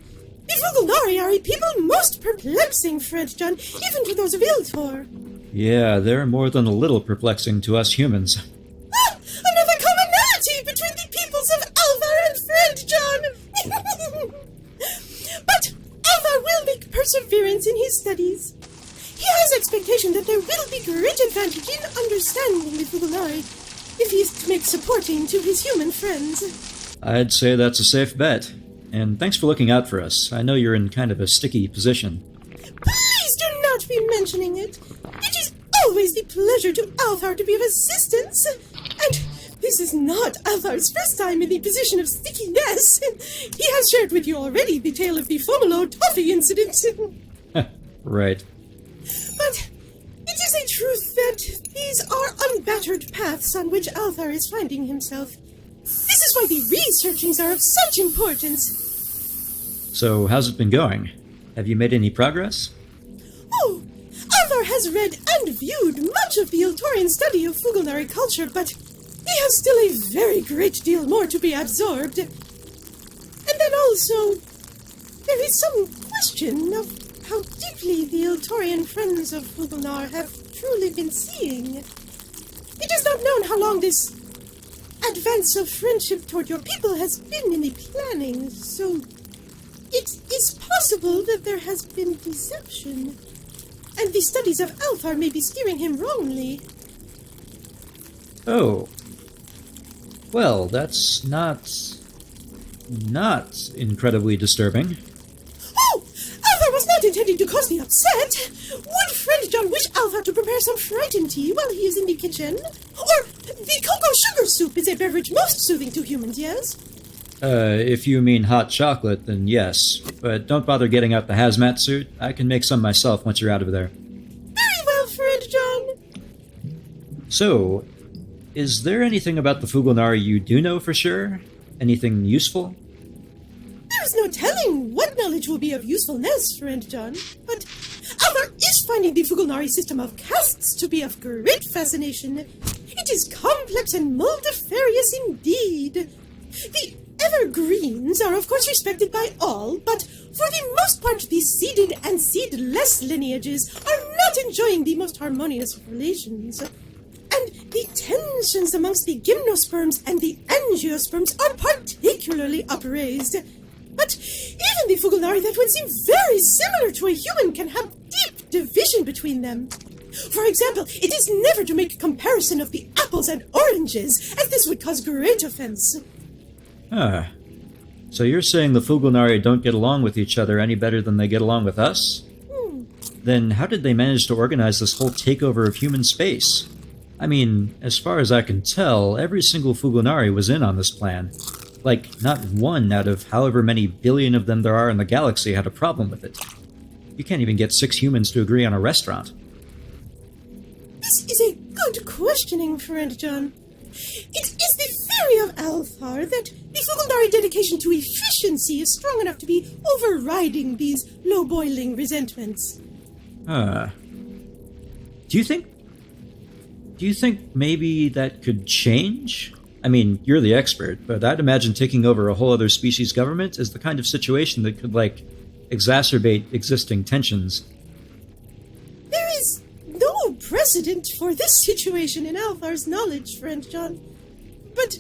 Speaker 19: The Fugulnari are a people most perplexing, friend John, even to those of Althaar.
Speaker 3: Yeah, they're more than a little perplexing to us humans.
Speaker 19: Ah, another commonality between the peoples of Althaar and friend John! But Althaar will make perseverance in his studies. He has expectation that there will be great advantage in understanding the Fugulnari if he is to make supporting to his human friends.
Speaker 3: I'd say that's a safe bet. And thanks for looking out for us. I know you're in kind of a sticky position.
Speaker 19: Please do not be mentioning it. It is always the pleasure to Althaar to be of assistance. And this is not Althaar's first time in the position of stickiness. He has shared with you already the tale of the Fomolo toffee incident.
Speaker 3: Right.
Speaker 19: But it is a truth that these are unbattered paths on which Althaar is finding himself. This is why the researchings are of such importance.
Speaker 3: So, how's it been going? Have you made any progress?
Speaker 19: Oh, Althaar has read and viewed much of the Iltorian study of Fugulnari culture, but he has still a very great deal more to be absorbed. And then also, there is some question of how deeply the Iltorian friends of Fugulnar have truly been seeing. It is not known how long this advance of friendship toward your people has been in the planning, so it is possible that there has been deception, and the studies of Althaar may be steering him wrongly.
Speaker 3: Oh. Well, that's not incredibly disturbing.
Speaker 19: Oh! Althaar was not intending to cause the upset! Would friend John wish Althaar to prepare some frighten tea while he is in the kitchen? Or the cocoa sugar soup is a beverage most soothing to humans, yes?
Speaker 3: If you mean hot chocolate, then yes. But don't bother getting out the hazmat suit. I can make some myself once you're out of there.
Speaker 19: Very well, friend John.
Speaker 3: So, is there anything about the Fugulnari you do know for sure? Anything useful?
Speaker 19: There is no telling what knowledge will be of usefulness, friend John, but Althaar is finding the Fugulnari system of castes to be of great fascination. It is complex and multifarious indeed. The evergreens are of course respected by all, but for the most part the seeded and seedless lineages are not enjoying the most harmonious of relations. And the tensions amongst the gymnosperms and the angiosperms are particularly upraised. But even the Fugulnari that would seem very similar to a human can have deep division between them. For example, it is never to make a comparison of the apples and oranges, as this would cause great offense.
Speaker 3: Ah. So you're saying the Fugulnari don't get along with each other any better than they get along with us? Then how did they manage to organize this whole takeover of human space? I mean, as far as I can tell, every single Fugulnari was in on this plan. Like, not one out of however many billion of them there are in the galaxy had a problem with it. You can't even get 6 humans to agree on a restaurant.
Speaker 19: This is a good questioning, friend John. It is the theory of Althaar that the Fugulnari dedication to efficiency is strong enough to be overriding these low-boiling resentments.
Speaker 3: Do you think maybe that could change? I mean, you're the expert, but I'd imagine taking over a whole other species' government is the kind of situation that could, exacerbate existing tensions.
Speaker 19: There is no precedent for this situation in Althaar's knowledge, friend John. But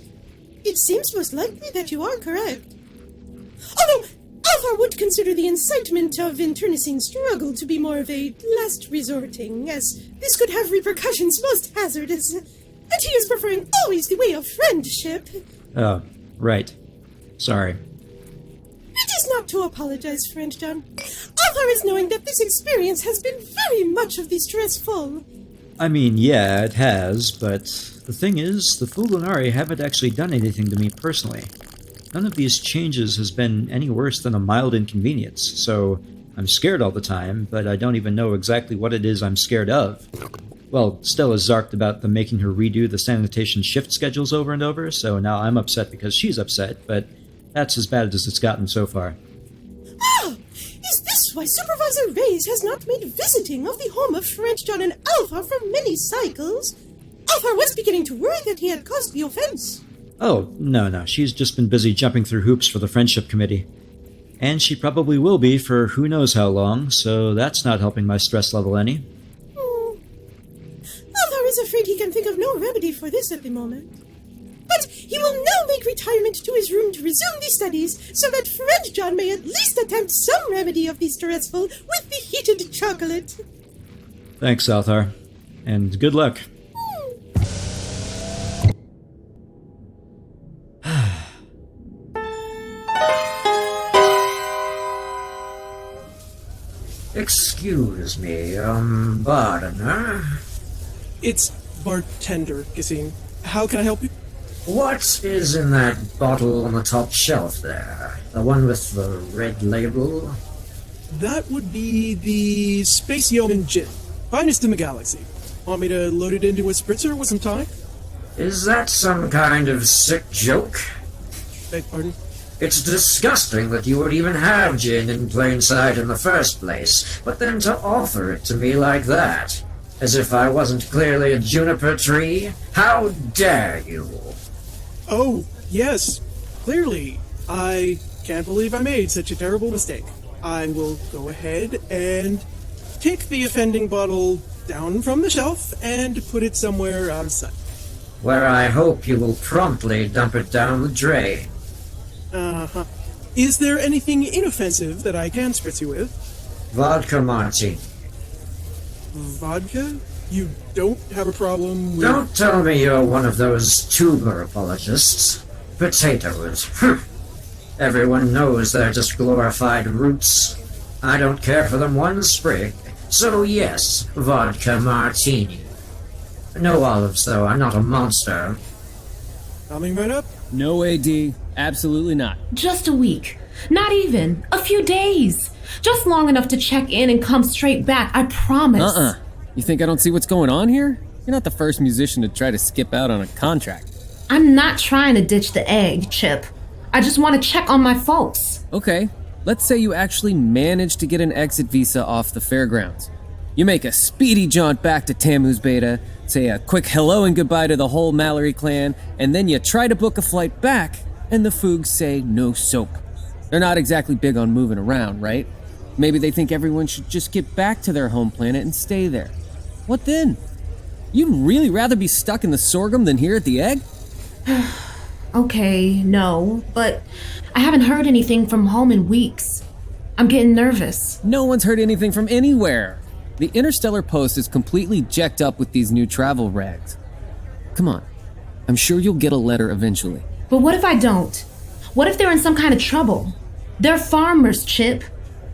Speaker 19: it seems most likely that you are correct. Although Althaar would consider the incitement of internecine struggle to be more of a last resorting, as this could have repercussions most hazardous, and he is preferring always the way of friendship.
Speaker 3: Oh, right. Sorry.
Speaker 19: It is not to apologize, friend John. Althaar is knowing that this experience has been very much of the stressful.
Speaker 3: I mean, yeah, it has, but the thing is, the Fugulnari haven't actually done anything to me personally. None of these changes has been any worse than a mild inconvenience, so I'm scared all the time, but I don't even know exactly what it is I'm scared of. Well, Stella's zarked about them making her redo the sanitation shift schedules over and over, so now I'm upset because she's upset, but that's as bad as it's gotten so far.
Speaker 19: Ah! Is this why Supervisor Reyes has not made visiting of the home of John and Althaar for many cycles? Althaar was beginning to worry that he had caused the offense.
Speaker 3: Oh, no, she's just been busy jumping through hoops for the Friendship Committee. And she probably will be for who knows how long, so that's not helping my stress level any.
Speaker 19: Althaar is afraid he can think of no remedy for this at the moment. But he will now make retirement to his room to resume the studies, so that Friend John may at least attempt some remedy of the stressful with the heated chocolate.
Speaker 3: Thanks, Althaar. And good luck.
Speaker 20: Excuse me, Baroness?
Speaker 14: It's bartender, Kissing. How can I help you?
Speaker 20: What is in that bottle on the top shelf there? The one with the red label?
Speaker 14: That would be the Space Yeoman Gin. Finest in the galaxy. Want me to load it into a spritzer with some tonic?
Speaker 20: Is that some kind of sick joke?
Speaker 14: Beg pardon?
Speaker 20: It's disgusting that you would even have gin in plain sight in the first place, but then to offer it to me like that, as if I wasn't clearly a juniper tree? How dare you?
Speaker 14: Oh, yes, clearly. I can't believe I made such a terrible mistake. I will go ahead and take the offending bottle down from the shelf and put it somewhere out of sight.
Speaker 20: Where I hope you will promptly dump it down the drain.
Speaker 14: Uh-huh. Is there anything inoffensive that I can spritz you with?
Speaker 20: Vodka martini.
Speaker 14: Vodka? You don't have a problem with...
Speaker 20: Don't tell me you're one of those tuber apologists. Potatoes. Everyone knows they're just glorified roots. I don't care for them one sprig. So yes, vodka martini. No olives, though. I'm not a monster.
Speaker 14: Coming right up.
Speaker 13: No AD. Absolutely not.
Speaker 15: Just a week. Not even. A few days. Just long enough to check in and come straight back, I promise.
Speaker 13: You think I don't see what's going on here? You're not the first musician to try to skip out on a contract.
Speaker 15: I'm not trying to ditch the egg, Chip. I just want to check on my folks.
Speaker 13: Okay, let's say you actually manage to get an exit visa off the fairgrounds. You make a speedy jaunt back to Tammuz Beta, say a quick hello and goodbye to the whole Mallory clan, and then you try to book a flight back, and the Fugs say no soap. They're not exactly big on moving around, right? Maybe they think everyone should just get back to their home planet and stay there. What then? You'd really rather be stuck in the sorghum than here at the egg?
Speaker 15: Okay, no, but I haven't heard anything from home in weeks. I'm getting nervous.
Speaker 13: No one's heard anything from anywhere. The Interstellar Post is completely jacked up with these new travel rags. Come on, I'm sure you'll get a letter eventually.
Speaker 15: But what if I don't? What if they're in some kind of trouble? They're farmers, Chip.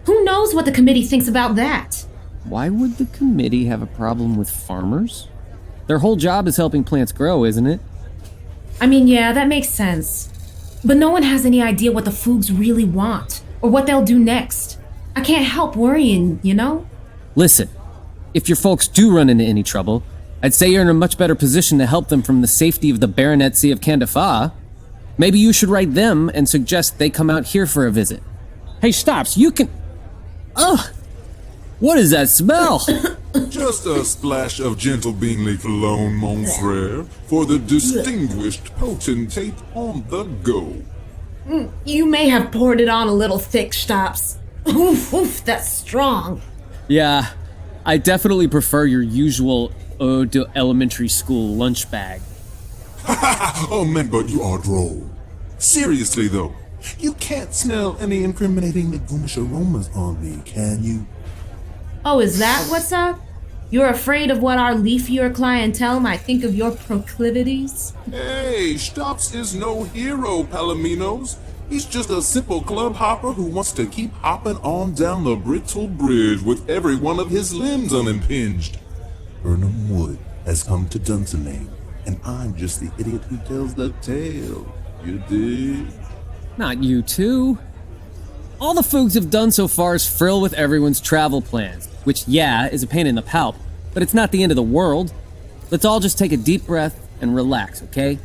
Speaker 15: Who knows what the committee thinks about that?
Speaker 13: Why would the committee have a problem with farmers? Their whole job is helping plants grow, isn't it?
Speaker 15: I mean, yeah, that makes sense. But no one has any idea what the Fugs really want, or what they'll do next. I can't help worrying, you know?
Speaker 13: Listen, if your folks do run into any trouble, I'd say you're in a much better position to help them from the safety of the Baronetcy of Candafa. Maybe you should write them and suggest they come out here for a visit. Hey, Xtopps, you can... Ugh! What is that smell?
Speaker 6: Just a splash of gentle beanly cologne, mon frere, for the distinguished potentate on the go.
Speaker 15: You may have poured it on a little thick, Xtopps. Oof, that's strong.
Speaker 13: Yeah, I definitely prefer your usual Ode to Elementary School lunch bag.
Speaker 6: Oh man, but you are droll. Seriously though, you can't smell any incriminating legumish aromas on me, can you?
Speaker 15: Oh, is that what's up? You're afraid of what our leafier clientele might think of your proclivities?
Speaker 6: Hey, Xtopps is no hero, Palominos. He's just a simple club hopper who wants to keep hopping on down the brittle bridge with every one of his limbs unimpinged. Burnham Wood has come to Dunsinane, and I'm just the idiot who tells the tale. You dig?
Speaker 13: Not you two. All the Fugs have done so far is frill with everyone's travel plans, which, yeah, is a pain in the palp, but it's not the end of the world. Let's all just take a deep breath and relax, okay?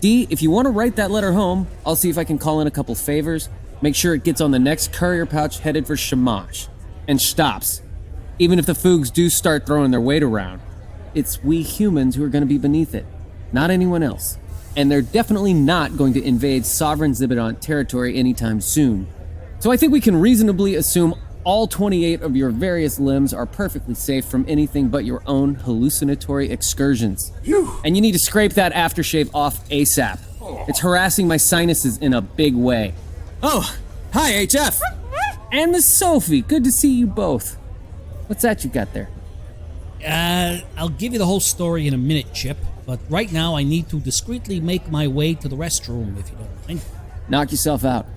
Speaker 13: Dee, if you want to write that letter home, I'll see if I can call in a couple favors. Make sure it gets on the next courier pouch headed for Shamash. And Xtopps. Even if the Fugs do start throwing their weight around, it's we humans who are going to be beneath it, not anyone else. And they're definitely not going to invade sovereign Zibidant territory anytime soon. So I think we can reasonably assume all 28 of your various limbs are perfectly safe from anything but your own hallucinatory excursions.
Speaker 6: Phew.
Speaker 13: And you need to scrape that aftershave off ASAP. It's harassing my sinuses in a big way. Oh, hi HF! And Miss Sophie, good to see you both. What's that you got there?
Speaker 21: I'll give you the whole story in a minute, Chip, but right now I need to discreetly make my way to the restroom, if you don't mind.
Speaker 13: Knock yourself out.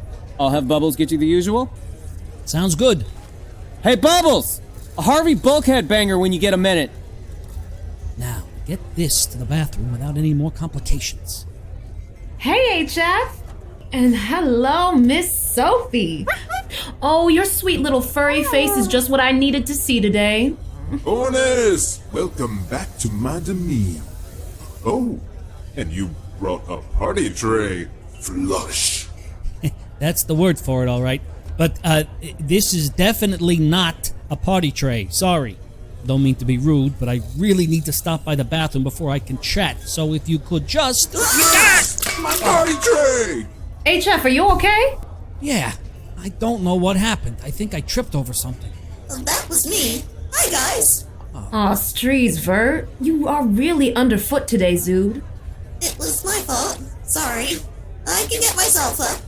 Speaker 13: I'll have Bubbles get you the usual?
Speaker 21: Sounds good.
Speaker 13: Hey, Bubbles! A Harvey bulkhead banger when you get a minute.
Speaker 21: Now, get this to the bathroom without any more complications.
Speaker 15: Hey, HF! And hello, Miss Sophie. Oh, your sweet little furry face is just what I needed to see today.
Speaker 6: Fornes, welcome back to my domain. Oh, and you brought a party tray. Flush.
Speaker 21: That's the word for it, all right. But this is definitely not a party tray. Sorry. Don't mean to be rude, but I really need to stop by the bathroom before I can chat. So if you could just...
Speaker 6: My party tray!
Speaker 15: HF, are you okay?
Speaker 21: Yeah, I don't know what happened. I think I tripped over something.
Speaker 12: That was me. Hi, guys.
Speaker 15: Aw, Strees, Vert. You are really underfoot today, Zood.
Speaker 12: It was my fault. Sorry. I can get myself up.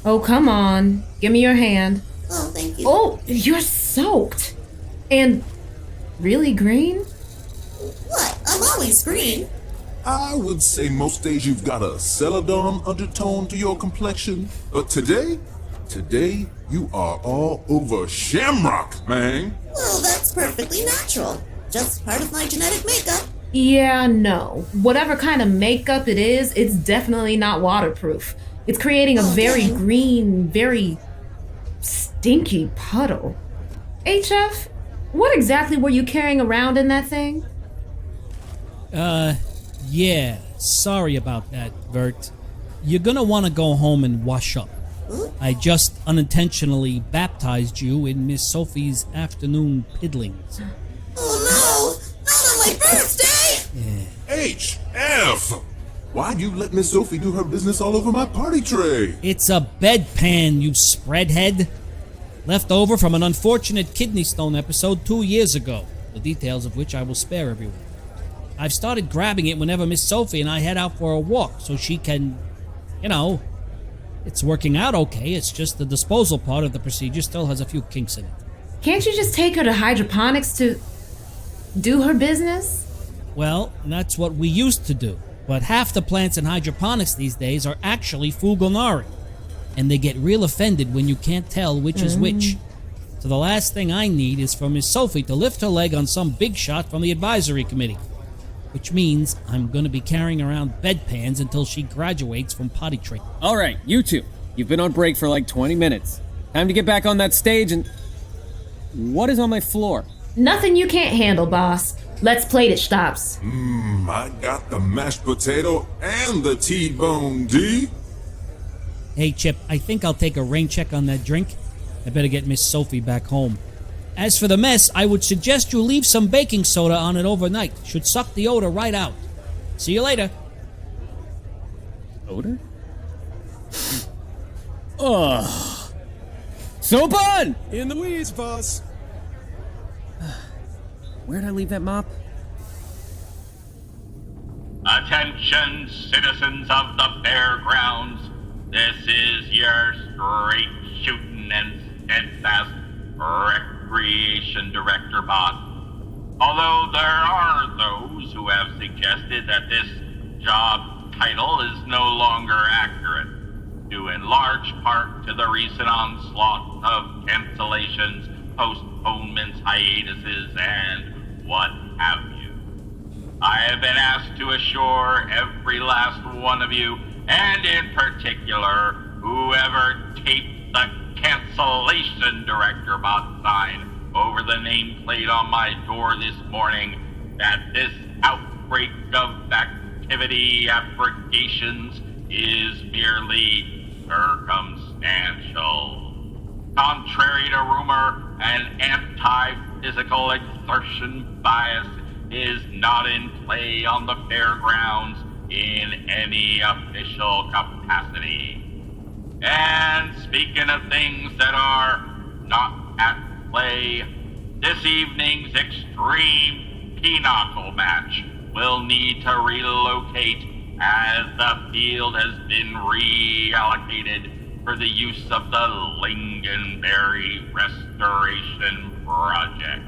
Speaker 15: Oh, come on. Give me your hand.
Speaker 12: Oh, thank you.
Speaker 15: Oh, you're soaked. And really green?
Speaker 12: What? I'm always green.
Speaker 6: I would say most days you've got a celadon undertone to your complexion, but today you are all over shamrock, man.
Speaker 12: Well, that's perfectly natural. Just part of my genetic makeup.
Speaker 15: Yeah, no. Whatever kind of makeup it is, it's definitely not waterproof. It's creating a very green, very stinky puddle. HF, what exactly were you carrying around in that thing?
Speaker 21: Yeah, sorry about that, Vert. You're gonna want to go home and wash up. I just unintentionally baptized you in Miss Sophie's afternoon piddlings.
Speaker 12: Oh no! Not on my birthday!
Speaker 6: HF! Why'd you let Miss Sophie do her business all over my party tray?
Speaker 21: It's a bedpan, you spreadhead. Left over from an unfortunate kidney stone episode 2 years ago, the details of which I will spare everyone. I've started grabbing it whenever Miss Sophie and I head out for a walk so she can, it's working out okay. It's just the disposal part of the procedure still has a few kinks in it.
Speaker 15: Can't you just take her to hydroponics to do her business?
Speaker 21: Well, that's what we used to do. But half the plants in hydroponics these days are actually Fugulnari. And they get real offended when you can't tell which is which. So the last thing I need is for Miss Sophie to lift her leg on some big shot from the advisory committee. Which means I'm going to be carrying around bedpans until she graduates from potty training.
Speaker 13: All right, you two. You've been on break for like 20 minutes. Time to get back on that stage and... What is on my floor?
Speaker 15: Nothing you can't handle, boss. Let's plate it, Xtopps.
Speaker 6: I got the mashed potato and the T-bone, D.
Speaker 21: Hey, Chip, I think I'll take a rain check on that drink. I better get Miss Sophie back home. As for the mess, I would suggest you leave some baking soda on it overnight. Should suck the odor right out. See you later.
Speaker 13: Odor? Ugh. Sopon!
Speaker 14: In the weeds, boss.
Speaker 13: Where'd I leave that mop?
Speaker 1: Attention, citizens of the fairgrounds. This is your straight shooting and steadfast recreation director bot. Although there are those who have suggested that this job title is no longer accurate. due in large part to the recent onslaught of cancellations, postponements, hiatuses, and what have you. I have been asked to assure every last one of you, and in particular, whoever taped the cancellation director bot sign over the nameplate on my door this morning, that this outbreak of activity abrogations is merely circumstantial. Contrary to rumor, an anti-physical exertion bias is not in play on the fairgrounds in any official capacity. And speaking of things that are not at play, this evening's extreme pinochle match will need to relocate as the field has been reallocated for the use of the Lingonberry Restoration Project.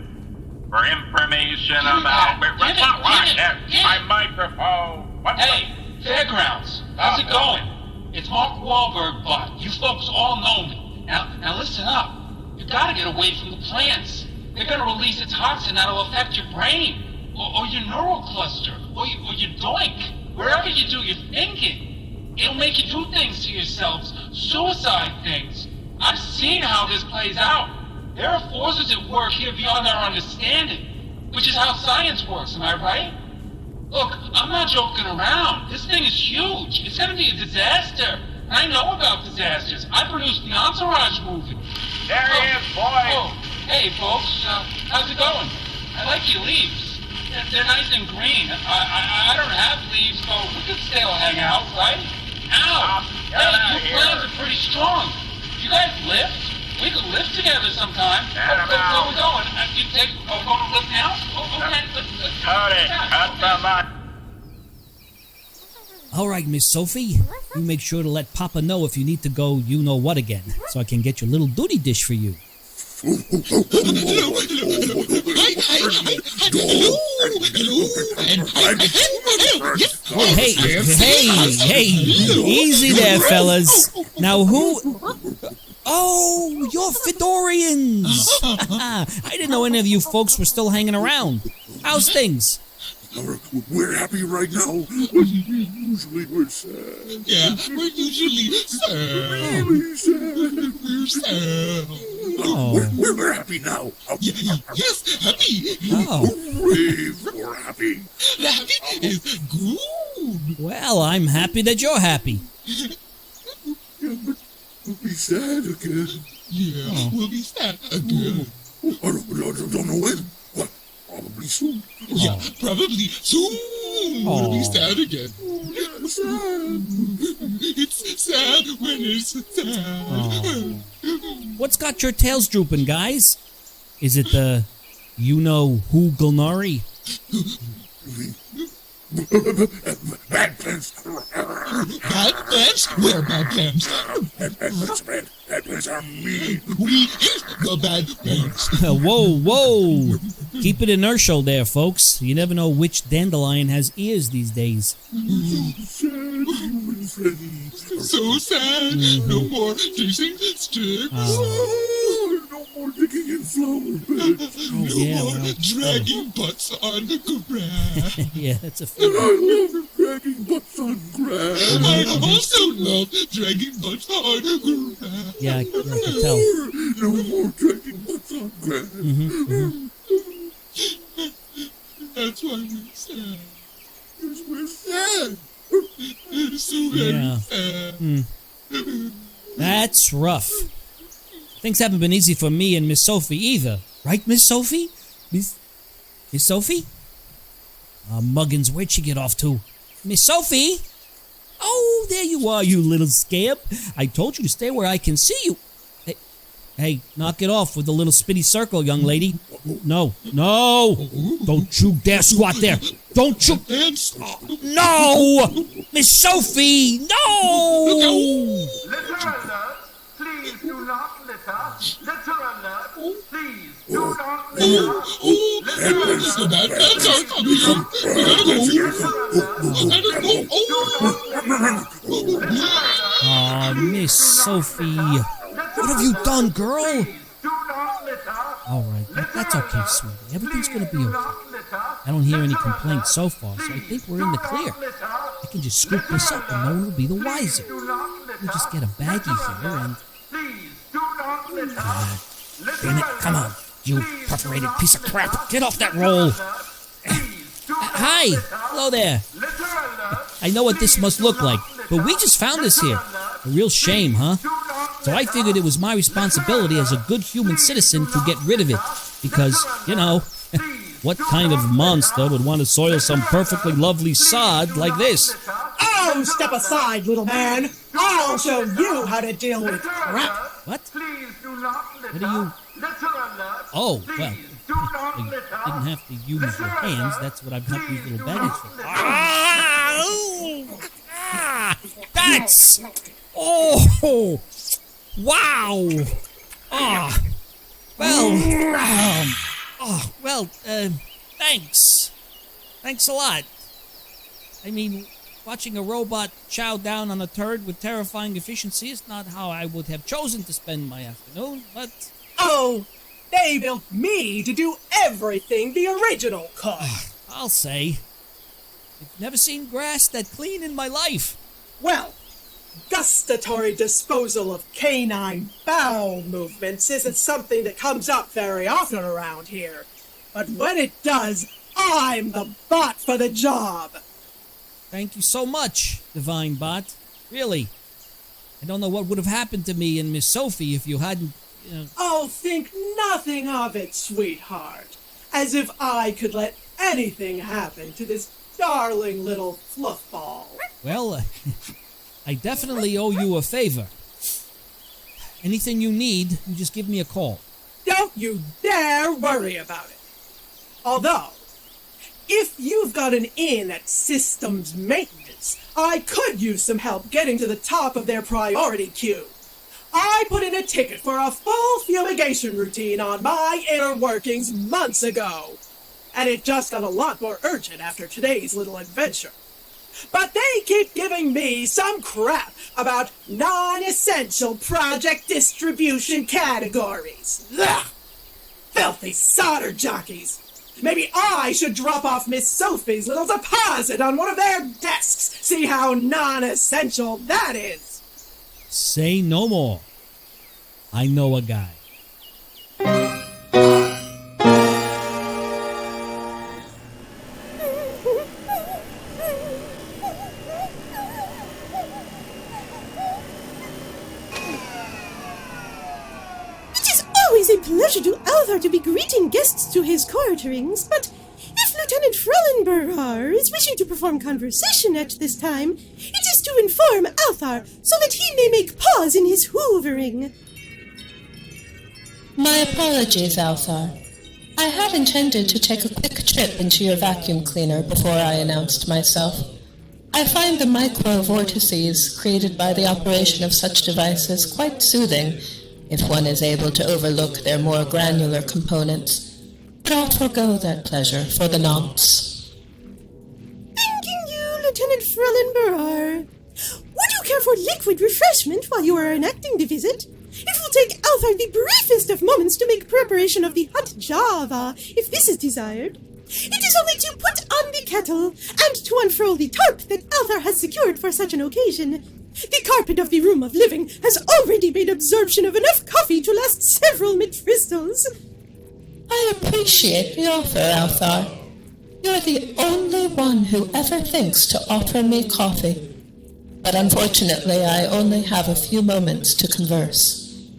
Speaker 1: For information about... My microphone!
Speaker 2: Hey, Fairgrounds, how's it going? It's Mark Wahlberg, but you folks all know me. Now listen up. You gotta get away from the plants. They're gonna release a toxin that'll affect your brain, or your neural cluster, or your doink. Wherever you do your thinking, it'll make you do things to yourselves, suicide things. I've seen how this plays out. There are forces at work here beyond our understanding, which is how science works, am I right? Look, I'm not joking around. This thing is huge. It's gonna be a disaster. I know about disasters. I produced the Entourage movie.
Speaker 1: There he is, boy.
Speaker 2: Oh, hey, folks. How's it going? I like your leaves. They're nice and green. I don't have leaves, so we could still hang out, right? Ow! Hey, your plans are pretty strong. You guys lift? We could lift together sometime. Where we going? You take going to lift now? Okay, let's
Speaker 1: cut them up.
Speaker 21: All right, Miss Sophie. You make sure to let Papa know if you need to go you-know-what again, so I can get your little duty dish for you. Oh, hey, easy there, fellas. Now who... Oh, you're Fedorians! I didn't know any of you folks were still hanging around. How's things?
Speaker 6: We're happy right now. Usually we're sad.
Speaker 2: Yeah, we're usually sad.
Speaker 6: Really sad.
Speaker 2: We're sad.
Speaker 21: Oh.
Speaker 6: We're happy now.
Speaker 2: Yes, happy.
Speaker 21: Oh.
Speaker 6: Hooray for happy.
Speaker 2: Happy is good.
Speaker 21: Well, I'm happy that you're happy.
Speaker 6: Yeah, but we'll be sad again.
Speaker 2: Yeah, we'll be sad again.
Speaker 6: I don't know when. What? Probably soon.
Speaker 2: Yeah, probably soon. We'll be sad again.
Speaker 6: Sad.
Speaker 2: It's sad when it's sad.
Speaker 21: What's got your tails drooping, guys? Is it the Fugulnari?
Speaker 6: Bad plans.
Speaker 2: Bad plans? We're bad plans.
Speaker 6: Bad plans are me.
Speaker 2: We hate the bad plans.
Speaker 21: Whoa. Keep it inertial there, folks. You never know which dandelion has ears these days.
Speaker 2: So sad. No more chasing sticks.
Speaker 6: No more digging in flower beds.
Speaker 21: Yeah,
Speaker 2: no more dragging butts on the grass.
Speaker 21: Yeah, that's a
Speaker 6: And I love dragging butts on grass.
Speaker 2: I also love dragging butts on grass.
Speaker 21: Yeah, I can tell.
Speaker 6: No more dragging butts on grass.
Speaker 2: That's why we're sad.
Speaker 6: Because we're sad.
Speaker 2: So very sad.
Speaker 21: That's rough. Things haven't been easy for me and Miss Sophie either. Right, Miss Sophie? Miss Sophie? Muggins, where'd she get off to? Miss Sophie? Oh, there you are, you little scamp. I told you to stay where I can see you. Hey, knock it off with the little spinny circle, young lady. No. Don't you dare squat there. Don't you... No! Miss Sophie, no!
Speaker 22: Litter alert! Please do not litter! Litter alert! Please do not litter! Litter alert!
Speaker 2: The bad plans are coming up. We gotta go.
Speaker 21: Aw, Miss Sophie. What have you done, girl? Alright, that's okay, sweetie. Everything's gonna be okay. I don't hear any complaints so far, so I think we're in the clear. I can just scoop this up and no one will be the wiser. We'll just get a baggie here and... Damn it, come on, you perforated piece of crap. Get off that roll. Hi, hello there. I know what this must look like, but we just found this here. A real shame, huh? So I figured it was my responsibility as a good human citizen to get rid of it. Because, you know, what kind of monster would want to soil some perfectly lovely sod like this?
Speaker 19: Oh, step aside, little man. I'll show you how to deal with crap.
Speaker 21: What? What are you... Oh, well, you didn't have to use your hands. That's what I've got these little baggies for. That's... Oh! Wow! Thanks. Thanks a lot. I mean, watching a robot chow down on a turd with terrifying efficiency is not how I would have chosen to spend my afternoon, but...
Speaker 19: Oh, they built me to do everything the original could.
Speaker 21: I'll say. I've never seen grass that clean in my life.
Speaker 19: Well, gustatory disposal of canine bowel movements isn't something that comes up very often around here. But when it does, I'm the bot for the job.
Speaker 21: Thank you so much, DivineBot. Really. I don't know what would have happened to me and Miss Sophie if you hadn't...
Speaker 19: Oh, think nothing of it, sweetheart. As if I could let anything happen to this darling little fluffball.
Speaker 21: Well, I definitely owe you a favor. Anything you need, you just give me a call.
Speaker 19: Don't you dare worry about it. Although, if you've got an in at systems maintenance, I could use some help getting to the top of their priority queue. I put in a ticket for a full fumigation routine on my inner workings months ago, and it just got a lot more urgent after today's little adventure. But they keep giving me some crap about non-essential project distribution categories. Ugh! Filthy solder jockeys. Maybe I should drop off Miss Sophie's little deposit on one of their desks. See how non-essential that is.
Speaker 21: Say no more. I know a guy.
Speaker 19: A pleasure to Althaar to be greeting guests to his quarterings, but if Lieutenant Frallen-Br'ar is wishing to perform conversation at this time, it is to inform Althaar so that he may make pause in his hoovering.
Speaker 5: My apologies, Althaar. I had intended to take a quick trip into your vacuum cleaner before I announced myself. I find the micro-vortices created by the operation of such devices quite soothing, if one is able to overlook their more granular components. But I'll forego that pleasure for the nonce.
Speaker 19: Thanking you, Lieutenant Frallen-Br'ar. Would you care for liquid refreshment while you are enacting the visit? It will take Althaar the briefest of moments to make preparation of the hot java, if this is desired. It is only to put on the kettle and to unfurl the tarp that Althaar has secured for such an occasion. The carpet of the room of living has already made absorption of enough coffee to last several midfristles.
Speaker 5: I appreciate the offer, Althaar. You're the only one who ever thinks to offer me coffee. But unfortunately, I only have a few moments to converse.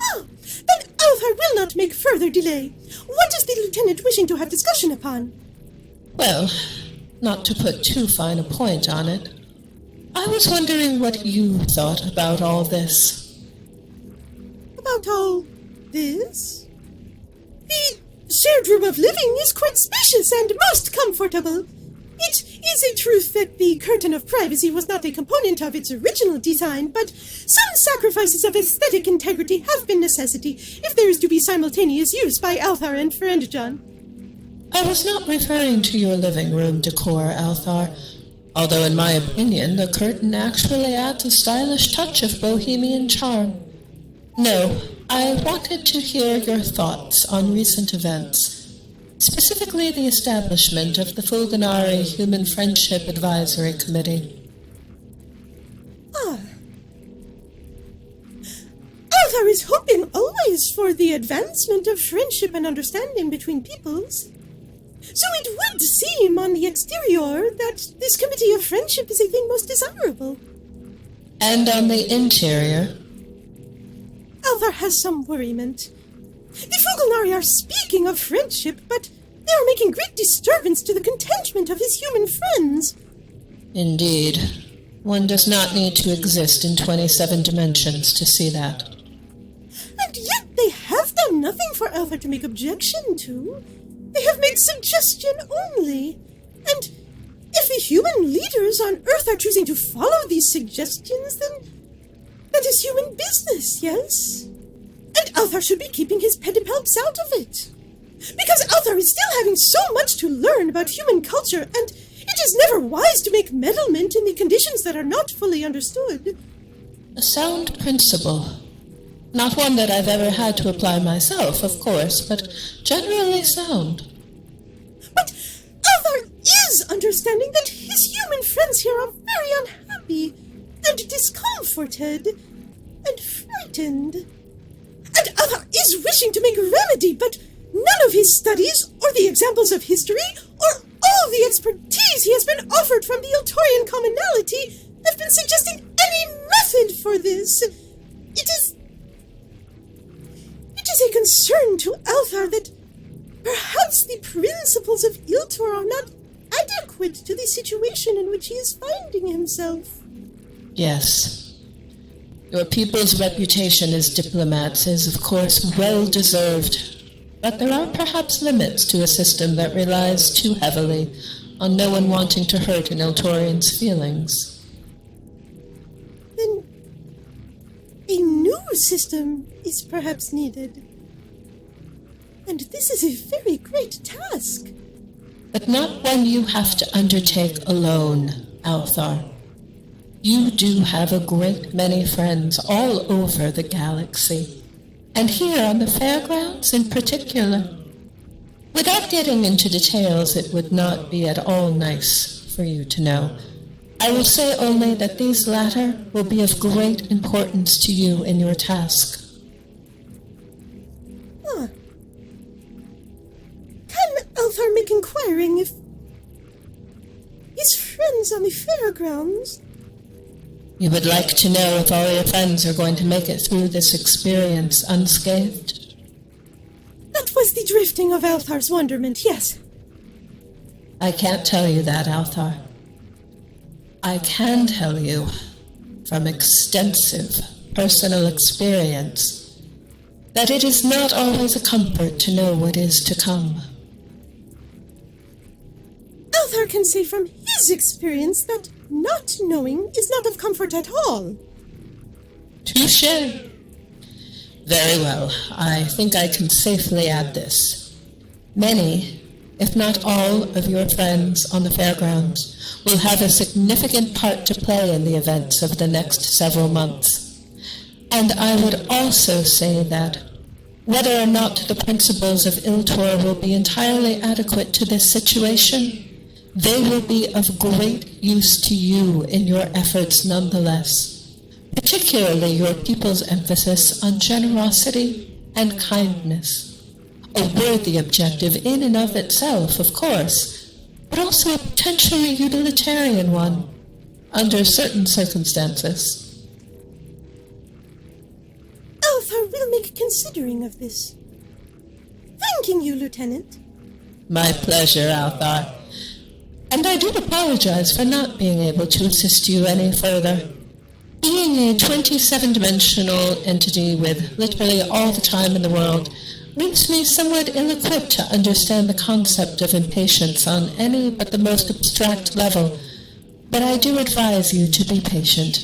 Speaker 19: Oh, then Althaar will not make further delay. What is the lieutenant wishing to have discussion upon?
Speaker 5: Well, not to put too fine a point on it, I was wondering what you thought about all this.
Speaker 19: About all this? The shared room of living is quite spacious and most comfortable. It is a truth that the curtain of privacy was not a component of its original design, but some sacrifices of aesthetic integrity have been necessity if there is to be simultaneous use by Althaar and Frondrinax.
Speaker 5: I was not referring to your living room decor, Althaar, Although in my opinion, the curtain actually adds a stylish touch of bohemian charm. No, I wanted to hear your thoughts on recent events, specifically the establishment of the Fugulnari Human Friendship Advisory Committee.
Speaker 19: Althaar is hoping always for the advancement of friendship and understanding between peoples. So it would seem on the exterior that this committee of friendship is a thing most desirable.
Speaker 5: And on the interior?
Speaker 19: Althaar has some worriment. The Fugulnari are speaking of friendship, but they are making great disturbance to the contentment of his human friends.
Speaker 5: Indeed. One does not need to exist in 27 dimensions to see that.
Speaker 19: And yet they have done nothing for Althaar to make objection to. They have made suggestion only. And if the human leaders on Earth are choosing to follow these suggestions, then that is human business, yes? And Althaar should be keeping his pedipalps out of it. Because Althaar is still having so much to learn about human culture, and it is never wise to make meddlement in the conditions that are not fully understood.
Speaker 5: A sound principle. Not one that I've ever had to apply myself, of course, but generally sound.
Speaker 19: But Althaar is understanding that his human friends here are very unhappy, and discomforted, and frightened. And Althaar is wishing to make remedy, but none of his studies, or the examples of history, or all the expertise he has been offered from the Eltorian commonality have been suggesting any method for this. It is a concern to Althaar that perhaps the principles of Iltor are not adequate to the situation in which he is finding himself.
Speaker 5: Yes. Your people's reputation as diplomats is, of course, well-deserved, but there are perhaps limits to a system that relies too heavily on no one wanting to hurt an Eltorian's feelings.
Speaker 19: Then a new system is perhaps needed. And this is a very great task.
Speaker 5: But not one you have to undertake alone, Althaar. You do have a great many friends all over the galaxy, and here on the fairgrounds in particular. Without getting into details it would not be at all nice for you to know, I will say only that these latter will be of great importance to you in your task.
Speaker 19: Can Althaar make inquiring if his friends on the fairgrounds...
Speaker 5: You would like to know if all your friends are going to make it through this experience unscathed?
Speaker 19: That was the drifting of Althaar's wonderment, yes.
Speaker 5: I can't tell you that, Althaar. I can tell you, from extensive personal experience, that it is not always a comfort to know what is to come.
Speaker 19: Althaar can say from his experience that not knowing is not of comfort at all.
Speaker 5: Touché. Very well. I think I can safely add this. Many, if not all, of your friends on the fairgrounds will have a significant part to play in the events of the next several months. And I would also say that, whether or not the principles of Iltor will be entirely adequate to this situation, they will be of great use to you in your efforts nonetheless, particularly your people's emphasis on generosity and kindness. A worthy objective in and of itself, of course, but also a potentially utilitarian one, under certain circumstances.
Speaker 19: Althaar will make considering of this. Thanking you, Lieutenant.
Speaker 5: My pleasure, Althaar. And I do apologize for not being able to assist you any further. Being a 27-dimensional entity with literally all the time in the world leaves me somewhat ill-equipped to understand the concept of impatience on any but the most abstract level, but I do advise you to be patient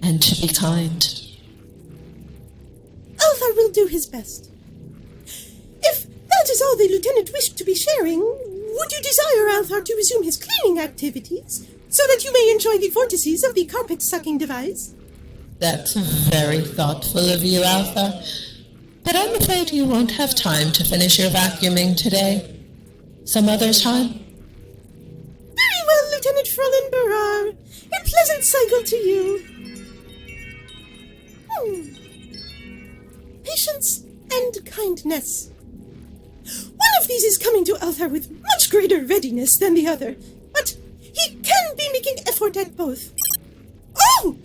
Speaker 5: and to be kind.
Speaker 19: Althaar will do his best. If that is all the Lieutenant wished to be sharing, would you desire Althaar to resume his cleaning activities, so that you may enjoy the vortices of the carpet-sucking device.
Speaker 5: That's very thoughtful of you, Althaar. But I'm afraid you won't have time to finish your vacuuming today. Some other time?
Speaker 19: Very well, Lieutenant Frallen-Br'ar. A pleasant cycle to you. Patience and kindness. One of these is coming to Althaar with much greater readiness than the other, but he can be making effort at both. Oh!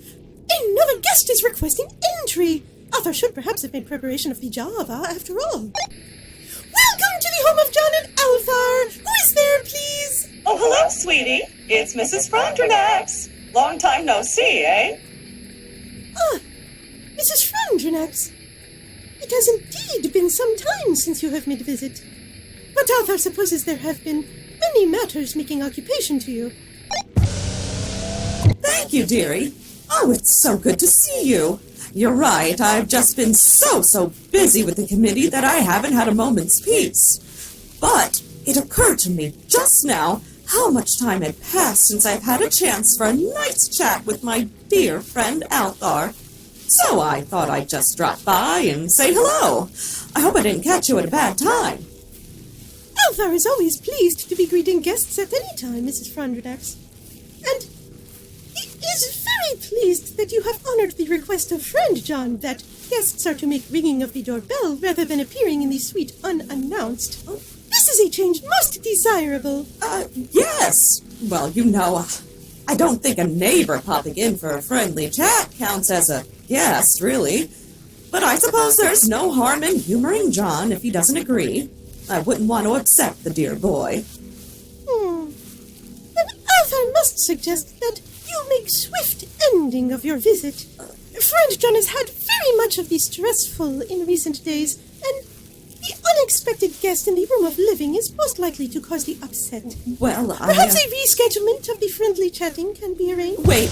Speaker 19: Another guest is requesting entry. Althaar should perhaps have made preparation of the Java, after all. Welcome to the home of John and Althaar. Who is there, please?
Speaker 11: Oh, hello, sweetie. It's Mrs. Frondrinax. Long time no see, eh?
Speaker 19: Ah, Mrs. Frondrinax. It has indeed been some time since you have made a visit. But Althaar supposes there have been many matters making occupation to you.
Speaker 11: Thank you, dearie. Oh, it's so good to see you. You're right, I've just been so busy with the committee that I haven't had a moment's peace. But it occurred to me just now how much time had passed since I've had a chance for a nice chat with my dear friend Althaar. So I thought I'd just drop by and say hello. I hope I didn't catch you at a bad time.
Speaker 19: Althaar is always pleased to be greeting guests at any time, Mrs. Frondrinax. And he is very pleased that you have honored the request of friend John that guests are to make ringing of the doorbell rather than appearing in the suite unannounced. This is a change most desirable.
Speaker 11: Yes. Well, you know, I don't think a neighbor popping in for a friendly chat counts as a guest, really. But I suppose there's no harm in humoring John if he doesn't agree. I wouldn't want to upset the dear boy.
Speaker 19: Then Althaar must suggest that you make swift ending of your visit. Friend John has had very much of the stressful in recent days, and the unexpected guest in the room of living is most likely to cause the upset.
Speaker 11: Well,
Speaker 19: Perhaps a reschedulement of the friendly chatting can be arranged?
Speaker 11: Wait,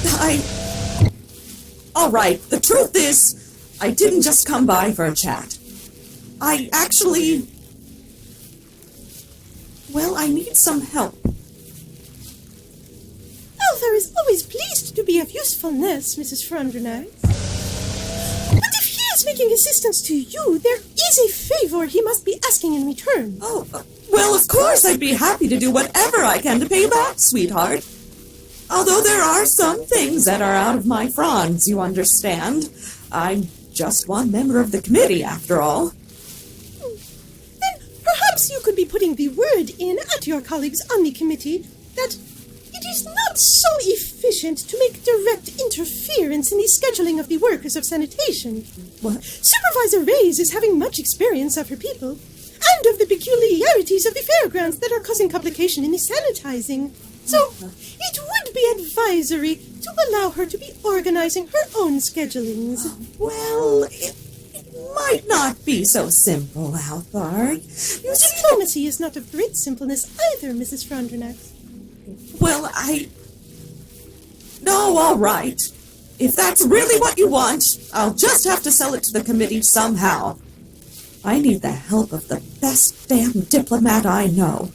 Speaker 11: All right, the truth is, I didn't just come by for a chat. I actually... Well, I need some help.
Speaker 19: Althaar is always pleased to be of usefulness, Mrs. Frondrinax. But if he is making assistance to you, there is a favor he must be asking in return.
Speaker 11: Oh, well, of course I'd be happy to do whatever I can to pay you back, sweetheart. Although there are some things that are out of my fronds, you understand. I'm just one member of the committee, after all.
Speaker 19: Perhaps you could be putting the word in at your colleagues on the committee that it is not so efficient to make direct interference in the scheduling of the workers of sanitation.
Speaker 11: What?
Speaker 19: Supervisor Reyes is having much experience of her people, and of the peculiarities of the fairgrounds that are causing complication in the sanitizing. So, it would be advisory to allow her to be organizing her own schedulings.
Speaker 11: Well, it might not be so simple, Althaar.
Speaker 19: Diplomacy is not of great simpleness either, Mrs. Frondrinax.
Speaker 11: Well, No, all right. If that's really what you want, I'll just have to sell it to the committee somehow. I need the help of the best damn diplomat I know.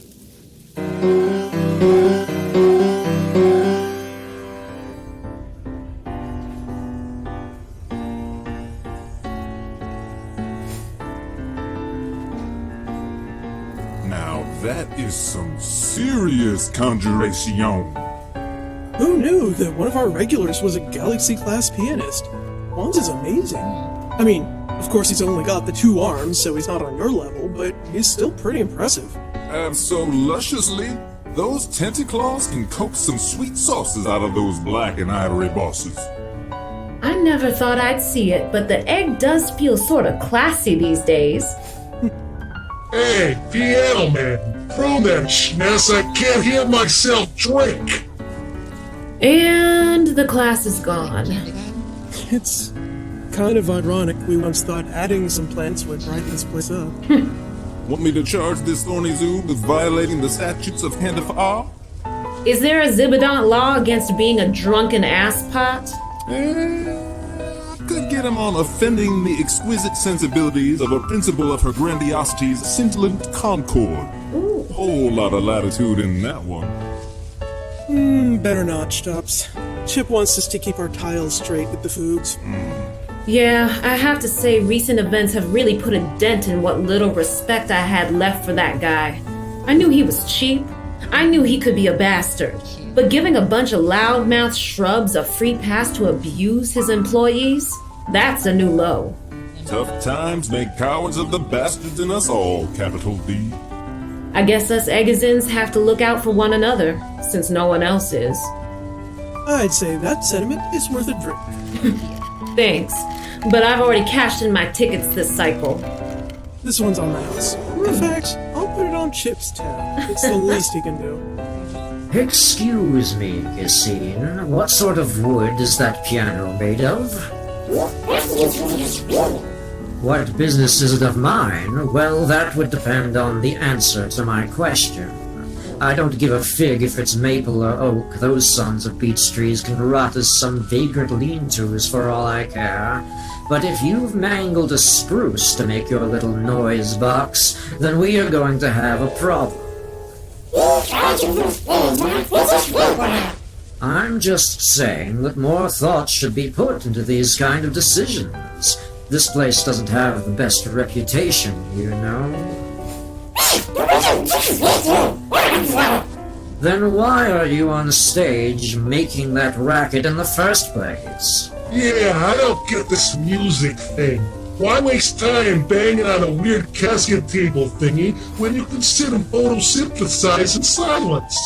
Speaker 6: That is some serious conjuration.
Speaker 14: Who knew that one of our regulars was a Galaxy-class pianist? Kwontz is amazing. I mean, of course he's only got the 2 arms, so he's not on your level, but he's still pretty impressive.
Speaker 6: Absolutely. Those tentacles can coax some sweet sauces out of those black and ivory bosses.
Speaker 15: I never thought I'd see it, but the egg does feel sort of classy these days.
Speaker 16: Hey, piano man, throw that schmess, I can't hear myself drink.
Speaker 15: And the class is gone.
Speaker 14: It's kind of ironic. We once thought adding some plants would brighten this place up.
Speaker 6: Want me to charge this thorny zoo with violating the statutes of Hardyfox?
Speaker 15: Is there a Zibidant law against being a drunken asspot?
Speaker 6: Could get him on offending the exquisite sensibilities of a principle of her grandiosity's scintillant concord.
Speaker 15: Ooh.
Speaker 6: Whole lot of latitude in that one.
Speaker 14: Better not, Xtopps. Chip wants us to keep our tiles straight with the Fugs.
Speaker 15: Yeah, I have to say recent events have really put a dent in what little respect I had left for that guy. I knew he was cheap. I knew he could be a bastard. But giving a bunch of loudmouth shrubs a free pass to abuse his employees? That's a new low.
Speaker 6: Tough times make cowards of the bastards in us all, capital D.
Speaker 15: I guess us Eggazins have to look out for one another, since no one else is.
Speaker 14: I'd say that sentiment is worth a drink.
Speaker 15: Thanks, but I've already cashed in my tickets this cycle.
Speaker 14: This one's on the house. In fact, I'll put it on Chip's tab. It's the least he can do.
Speaker 20: Excuse me, Cassine. What sort of wood is that piano made of? What business is it of mine? Well, that would depend on the answer to my question. I don't give a fig if it's maple or oak. Those sons of beech trees can rot as some vagrant lean-tos for all I care. But if you've mangled a spruce to make your little noise box, then we are going to have a problem. I'm just saying that more thought should be put into these kind of decisions. This place doesn't have the best reputation, you know. Then why are you on stage making that racket in the first place?
Speaker 16: Yeah, I don't get this music thing. Why waste time banging on a weird casket table thingy when you can sit and photosynthesize in silence?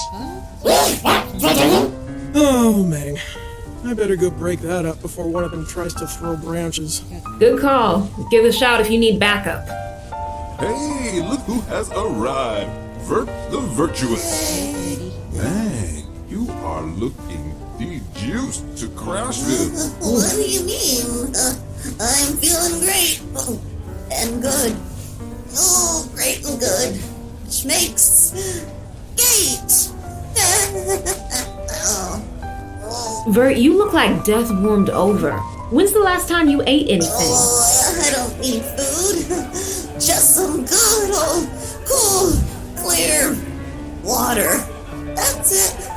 Speaker 14: Oh, Meng. I better go break that up before one of them tries to throw branches.
Speaker 15: Good call. Give a shout if you need backup.
Speaker 6: Hey, look who has arrived. Vert the Virtuous. Man, you are looking de-juiced to Crashville.
Speaker 12: What do you mean? I'm feeling great. And good. Oh, great and good. Which makes... gate.
Speaker 15: Vert, you look like death warmed over. When's the last time you ate anything?
Speaker 12: Oh, I don't need food. Just some good old, cool, clear water. That's it.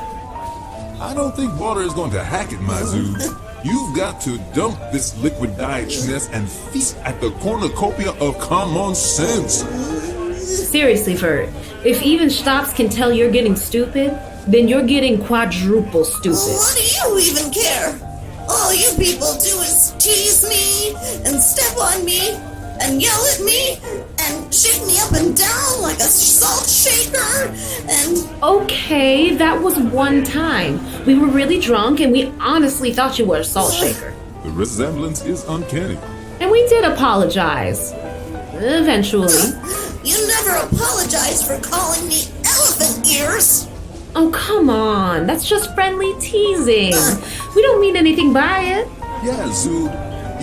Speaker 6: I don't think water is going to hack it, my zoo. You've got to dump this liquid dietness and feast at the cornucopia of common sense.
Speaker 15: Seriously, Vert, if even Xtopps can tell you're getting stupid, then you're getting quadruple stupid.
Speaker 12: What do you even care? All you people do is tease me and step on me and yell at me and shake me up and down like a salt shaker and...
Speaker 15: Okay, that was one time. We were really drunk and we honestly thought you were a salt shaker.
Speaker 6: The resemblance is uncanny.
Speaker 15: And we did apologize. Eventually.
Speaker 12: You never apologized for calling me elephant ears.
Speaker 15: Oh, come on. That's just friendly teasing. We don't mean anything by it.
Speaker 6: Yeah, Zoo.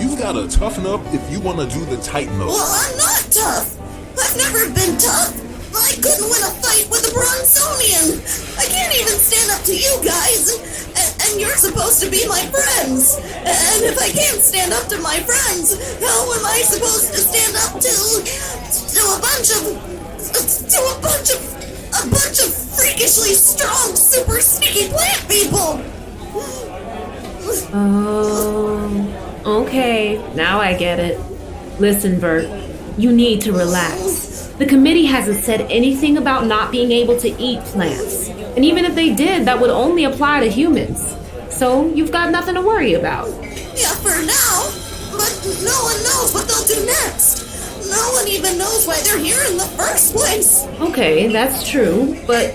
Speaker 6: You've got to toughen up if you want to do the tighten up.
Speaker 12: Well, I'm not tough. I've never been tough. I couldn't win a fight with a Bronzonian. I can't even stand up to you guys. And you're supposed to be my friends. And if I can't stand up to my friends, how am I supposed to stand up to a bunch of freakishly strong, super sneaky plant people?
Speaker 15: Okay, now I get it. Listen, Vert, you need to relax. The committee hasn't said anything about not being able to eat plants. And even if they did, that would only apply to humans. So you've got nothing to worry about.
Speaker 12: Yeah, for now. But no one knows what they'll do next. No one even knows why they're here in the first place.
Speaker 15: Okay, that's true, but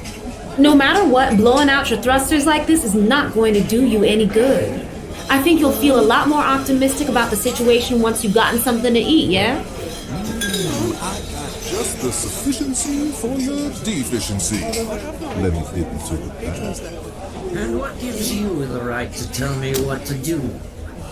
Speaker 15: no matter what, blowing out your thrusters like this is not going to do you any good. I think you'll feel a lot more optimistic about the situation once you've gotten something to eat, yeah?
Speaker 6: I got just the sufficiency for your deficiency. Let me dip into it.
Speaker 20: And what gives you the right to tell me what to do?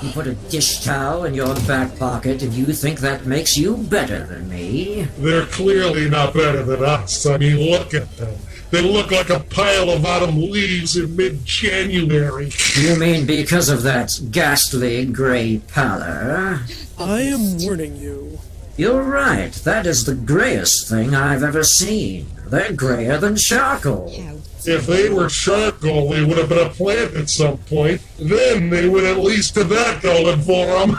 Speaker 20: You put a dish towel in your back pocket and you think that makes you better than me?
Speaker 16: They're clearly not better than us. I mean, look at them. They look like a pile of autumn leaves in mid-January.
Speaker 20: You mean because of that ghastly gray pallor?
Speaker 14: I am warning you.
Speaker 20: You're right. That is the grayest thing I've ever seen. They're grayer than charcoal.
Speaker 16: If they were charcoal, they would have been a plant at some point. Then they would at least have that going for them.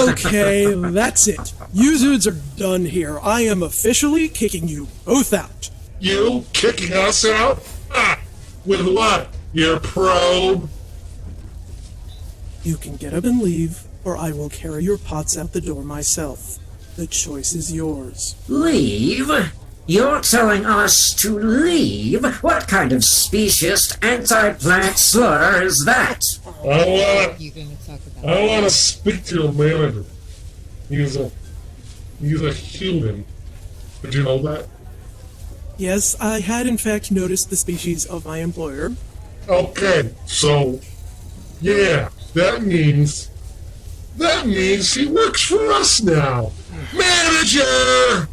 Speaker 14: Okay, that's it. You dudes are done here. I am officially kicking you both out.
Speaker 16: You kicking us out? Ah, with what? Your probe?
Speaker 14: You can get up and leave, or I will carry your pots out the door myself. The choice is yours.
Speaker 20: Leave? You're telling us to leave? What kind of specious anti-plant slur is that?
Speaker 16: I want to speak to your manager. He's a human. Did you know that?
Speaker 14: Yes, I had in fact noticed the species of my employer.
Speaker 16: Okay, so, yeah, that means he works for us now. Manager!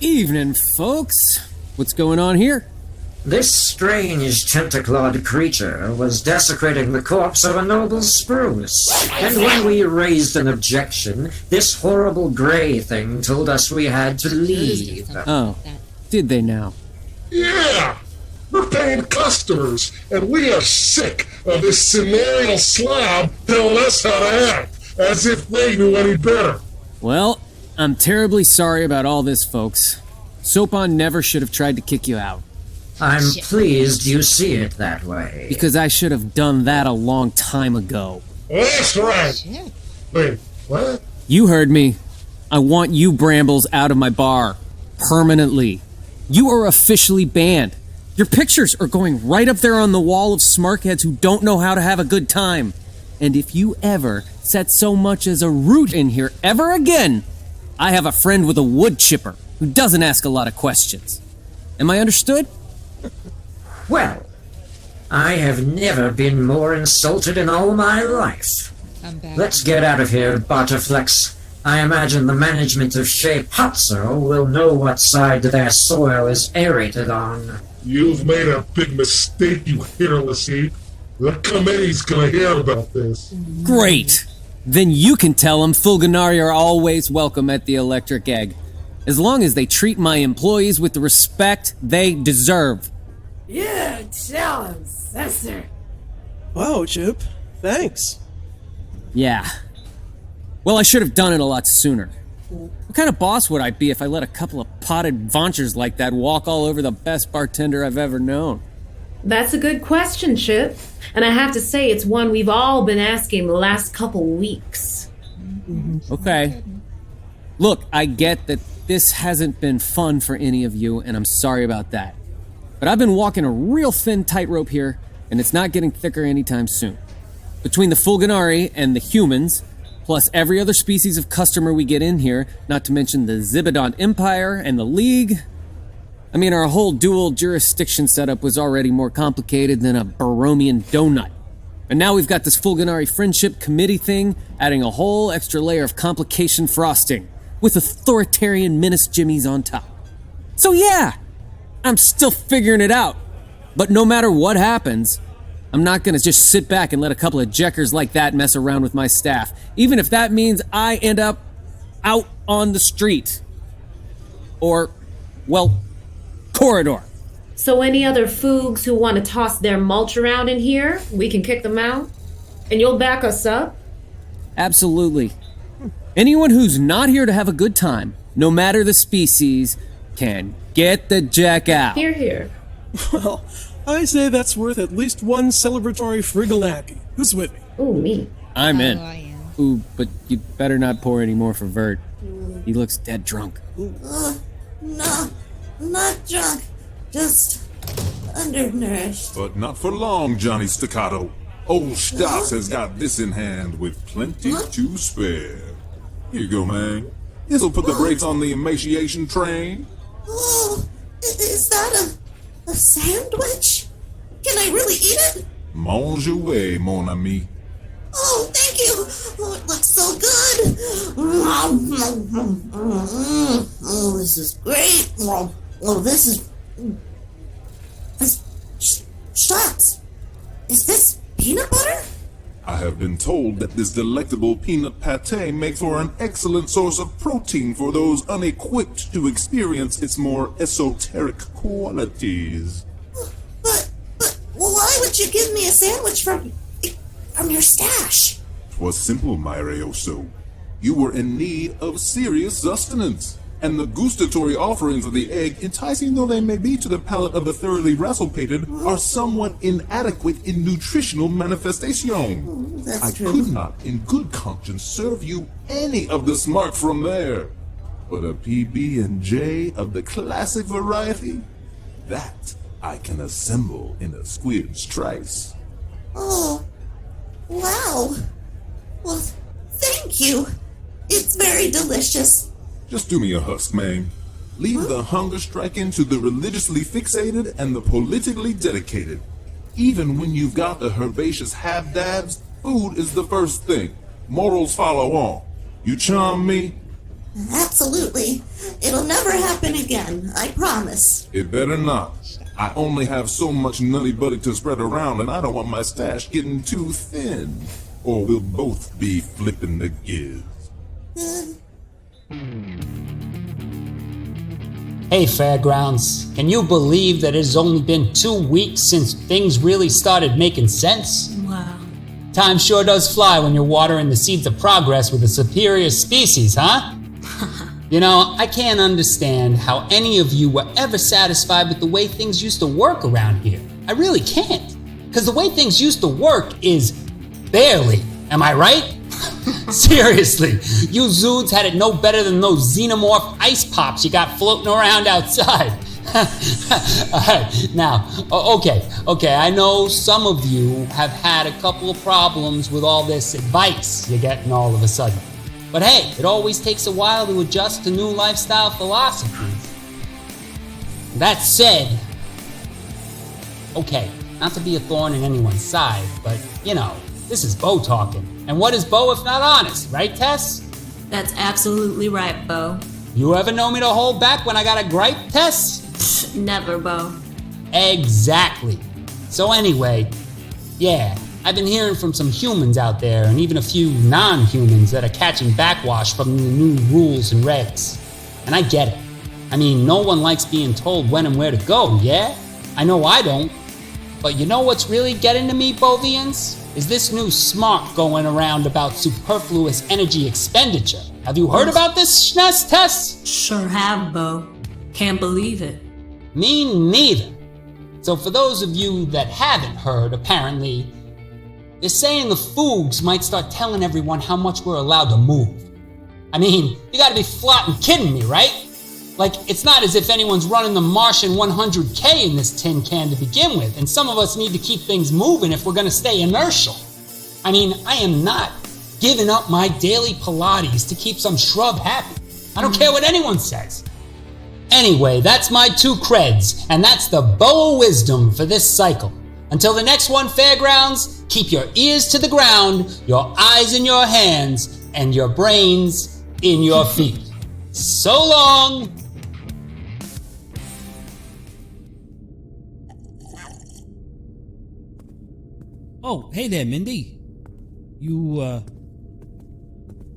Speaker 13: Evening, folks. What's going on here?
Speaker 20: This strange tentacled creature was desecrating the corpse of a noble spruce. And when we raised an objection, this horrible gray thing told us we had to leave.
Speaker 13: Oh, did they now?
Speaker 16: Yeah! We're paying customers, and we are sick of this scenario slob telling us how to act, as if they knew any better.
Speaker 13: Well, I'm terribly sorry about all this, folks. Sopon never should have tried to kick you out.
Speaker 20: I'm pleased you see it that way.
Speaker 13: Because I should have done that a long time ago.
Speaker 16: That's right. Wait, what?
Speaker 13: You heard me. I want you brambles out of my bar. Permanently. You are officially banned. Your pictures are going right up there on the wall of smarkheads who don't know how to have a good time. And if you ever set so much as a root in here ever again, I have a friend with a wood chipper who doesn't ask a lot of questions. Am I understood?
Speaker 20: Well, I have never been more insulted in all my life. Let's get out of here, Butterflex. I imagine the management of Shea Potso will know what side their soil is aerated on.
Speaker 16: You've made a big mistake, you hairless ape. The committee's gonna hear about this.
Speaker 13: Great! Then you can tell them Fugulnari are always welcome at the Electric Egg, as long as they treat my employees with the respect they deserve.
Speaker 7: You tell him, sister.
Speaker 14: Wow, Chip. Thanks.
Speaker 13: Yeah. Well, I should have done it a lot sooner. What kind of boss would I be if I let a couple of potted vaunchers like that walk all over the best bartender I've ever known?
Speaker 15: That's a good question, Chip. And I have to say, it's one we've all been asking the last couple weeks.
Speaker 13: Okay. Look, I get that this hasn't been fun for any of you, and I'm sorry about that. But I've been walking a real thin tightrope here, and it's not getting thicker anytime soon. Between the Fugulnari and the humans, plus every other species of customer we get in here, not to mention the Zibidon Empire and the League. I mean, our whole dual jurisdiction setup was already more complicated than a Baromian donut. And now we've got this Fugulnari Friendship Committee thing, adding a whole extra layer of complication frosting, with authoritarian menace jimmies on top. So yeah, I'm still figuring it out. But no matter what happens, I'm not gonna just sit back and let a couple of jeckers like that mess around with my staff, even if that means I end up out on the street. Or, well, corridor.
Speaker 15: So any other Fugs who want to toss their mulch around in here, we can kick them out? And you'll back us up?
Speaker 13: Absolutely. Anyone who's not here to have a good time, no matter the species, can get the jack out.
Speaker 15: Hear, hear.
Speaker 14: Well, I say that's worth at least one celebratory Frigolaki. Who's with me?
Speaker 15: Ooh, me.
Speaker 13: I'm in. Ooh, but you better not pour any more for Vert. He looks dead drunk.
Speaker 12: No, I'm not drunk. Just undernourished.
Speaker 6: But not for long, Johnny Staccato. Old Xtopps has got this in hand with plenty to spare. Here you go, man. This'll put the brakes on the emaciation train.
Speaker 12: Oh, is that a sandwich? Can I really eat it?
Speaker 6: Mange away, mon ami.
Speaker 12: Oh, thank you. Oh, it looks so good. Oh, this is great. Oh, this is... Xtopps, is this peanut butter?
Speaker 6: I have been told that this delectable peanut pate makes for an excellent source of protein for those unequipped to experience its more esoteric qualities.
Speaker 12: But why would you give me a sandwich from your stash?
Speaker 6: 'Twas simple, my Reyoso. You were in need of serious sustenance, and the gustatory offerings of the egg, enticing though they may be to the palate of the thoroughly wrestlepated, are somewhat inadequate in nutritional manifestation.
Speaker 12: That's
Speaker 6: I could not, in good conscience, serve you any of the smart from there, but a PB&J of the classic variety, that I can assemble in a squid's trice.
Speaker 12: Oh, wow. Well, thank you. It's very delicious.
Speaker 6: Just do me a husk, man. Leave the hunger striking to the religiously fixated and the politically dedicated. Even when you've got the herbaceous have-dabs, food is the first thing. Morals follow on. You charm me?
Speaker 12: Absolutely. It'll never happen again, I promise.
Speaker 6: It better not. I only have so much nutty buddy to spread around, and I don't want my stash getting too thin. Or we'll both be flipping the gears.
Speaker 18: Hey, Fairgrounds, can you believe that it has only been 2 weeks since things really started making sense?
Speaker 11: Wow.
Speaker 18: Time sure does fly when you're watering the seeds of progress with a superior species, huh? You know, I can't understand how any of you were ever satisfied with the way things used to work around here. I really can't. Because the way things used to work is barely. Am I right? Seriously, you Zoods had it no better than those xenomorph ice pops you got floating around outside. Alright, now, okay, I know some of you have had a couple of problems with all this advice you're getting all of a sudden. But hey, it always takes a while to adjust to new lifestyle philosophies. That said, okay, not to be a thorn in anyone's side, but, you know, this is Bo talking. And what is Bo if not honest, right, Tess?
Speaker 11: That's absolutely right, Bo.
Speaker 18: You ever know me to hold back when I got a gripe, Tess?
Speaker 11: Psh, never, Bo.
Speaker 18: Exactly. So anyway, yeah, I've been hearing from some humans out there and even a few non-humans that are catching backwash from the new rules and regs. And I get it. I mean, no one likes being told when and where to go, yeah? I know I don't. But you know what's really getting to me, Bovians? Is this new smart going around about superfluous energy expenditure. Have you heard about this, Schness, Tess?
Speaker 11: Sure have, Bo. Can't believe it.
Speaker 18: Me neither. So for those of you that haven't heard, apparently, they're saying the Fugs might start telling everyone how much we're allowed to move. I mean, you gotta be flatting kidding me, right? Like, it's not as if anyone's running the Martian 100K in this tin can to begin with, and some of us need to keep things moving if we're gonna stay inertial. I mean, I am not giving up my daily Pilates to keep some shrub happy. I don't care what anyone says. Anyway, that's my 2 creds, and that's the bow of wisdom for this cycle. Until the next one, Fairgrounds, keep your ears to the ground, your eyes in your hands, and your brains in your feet. So long!
Speaker 21: Oh, hey there, Mindy. You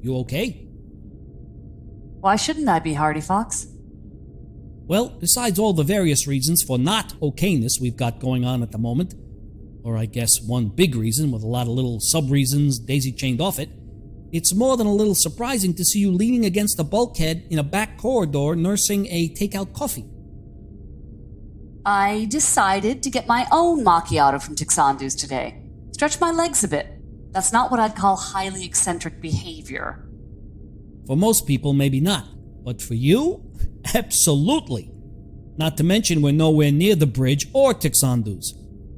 Speaker 21: okay?
Speaker 8: Why shouldn't I be, Hardyfox?
Speaker 21: Well, besides all the various reasons for not okayness we've got going on at the moment, or I guess one big reason with a lot of little sub-reasons daisy-chained off it, it's more than a little surprising to see you leaning against a bulkhead in a back corridor nursing a takeout coffee.
Speaker 8: I decided to get my own macchiato from Tixandu's today. Stretch my legs a bit. That's not what I'd call highly eccentric behavior.
Speaker 21: For most people, maybe not. But for you, absolutely. Not to mention we're nowhere near the bridge or Tixandu's.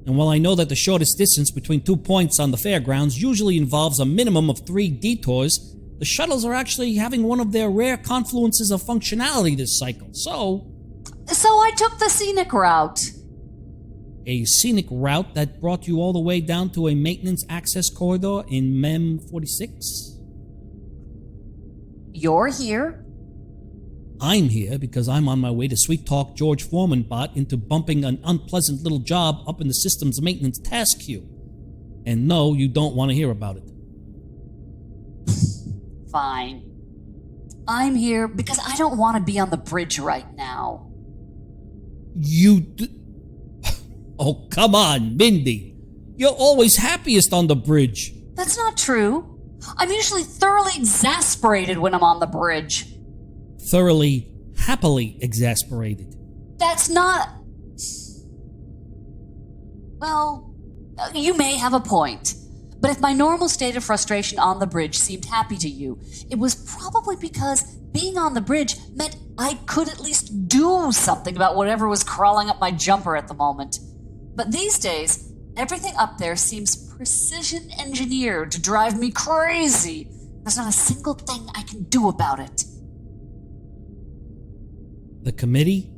Speaker 21: And while I know that the shortest distance between 2 points on the fairgrounds usually involves a minimum of 3 detours, the shuttles are actually having one of their rare confluences of functionality this cycle, so
Speaker 8: I took the scenic route.
Speaker 21: A scenic route that brought you all the way down to a maintenance access corridor in MEM 46?
Speaker 8: You're here?
Speaker 21: I'm here because I'm on my way to sweet-talk George Foreman bot into bumping an unpleasant little job up in the system's maintenance task queue. And no, you don't want to hear about it.
Speaker 8: Fine. I'm here because I don't want to be on the bridge right now.
Speaker 21: Oh, come on, Mindy. You're always happiest on the bridge.
Speaker 8: That's not true. I'm usually thoroughly exasperated when I'm on the bridge.
Speaker 21: Thoroughly, happily exasperated.
Speaker 8: That's not... Well, you may have a point. But if my normal state of frustration on the bridge seemed happy to you, it was probably because being on the bridge meant I could at least do something about whatever was crawling up my jumper at the moment. But these days, everything up there seems precision engineered to drive me crazy. There's not a single thing I can do about it.
Speaker 21: The committee?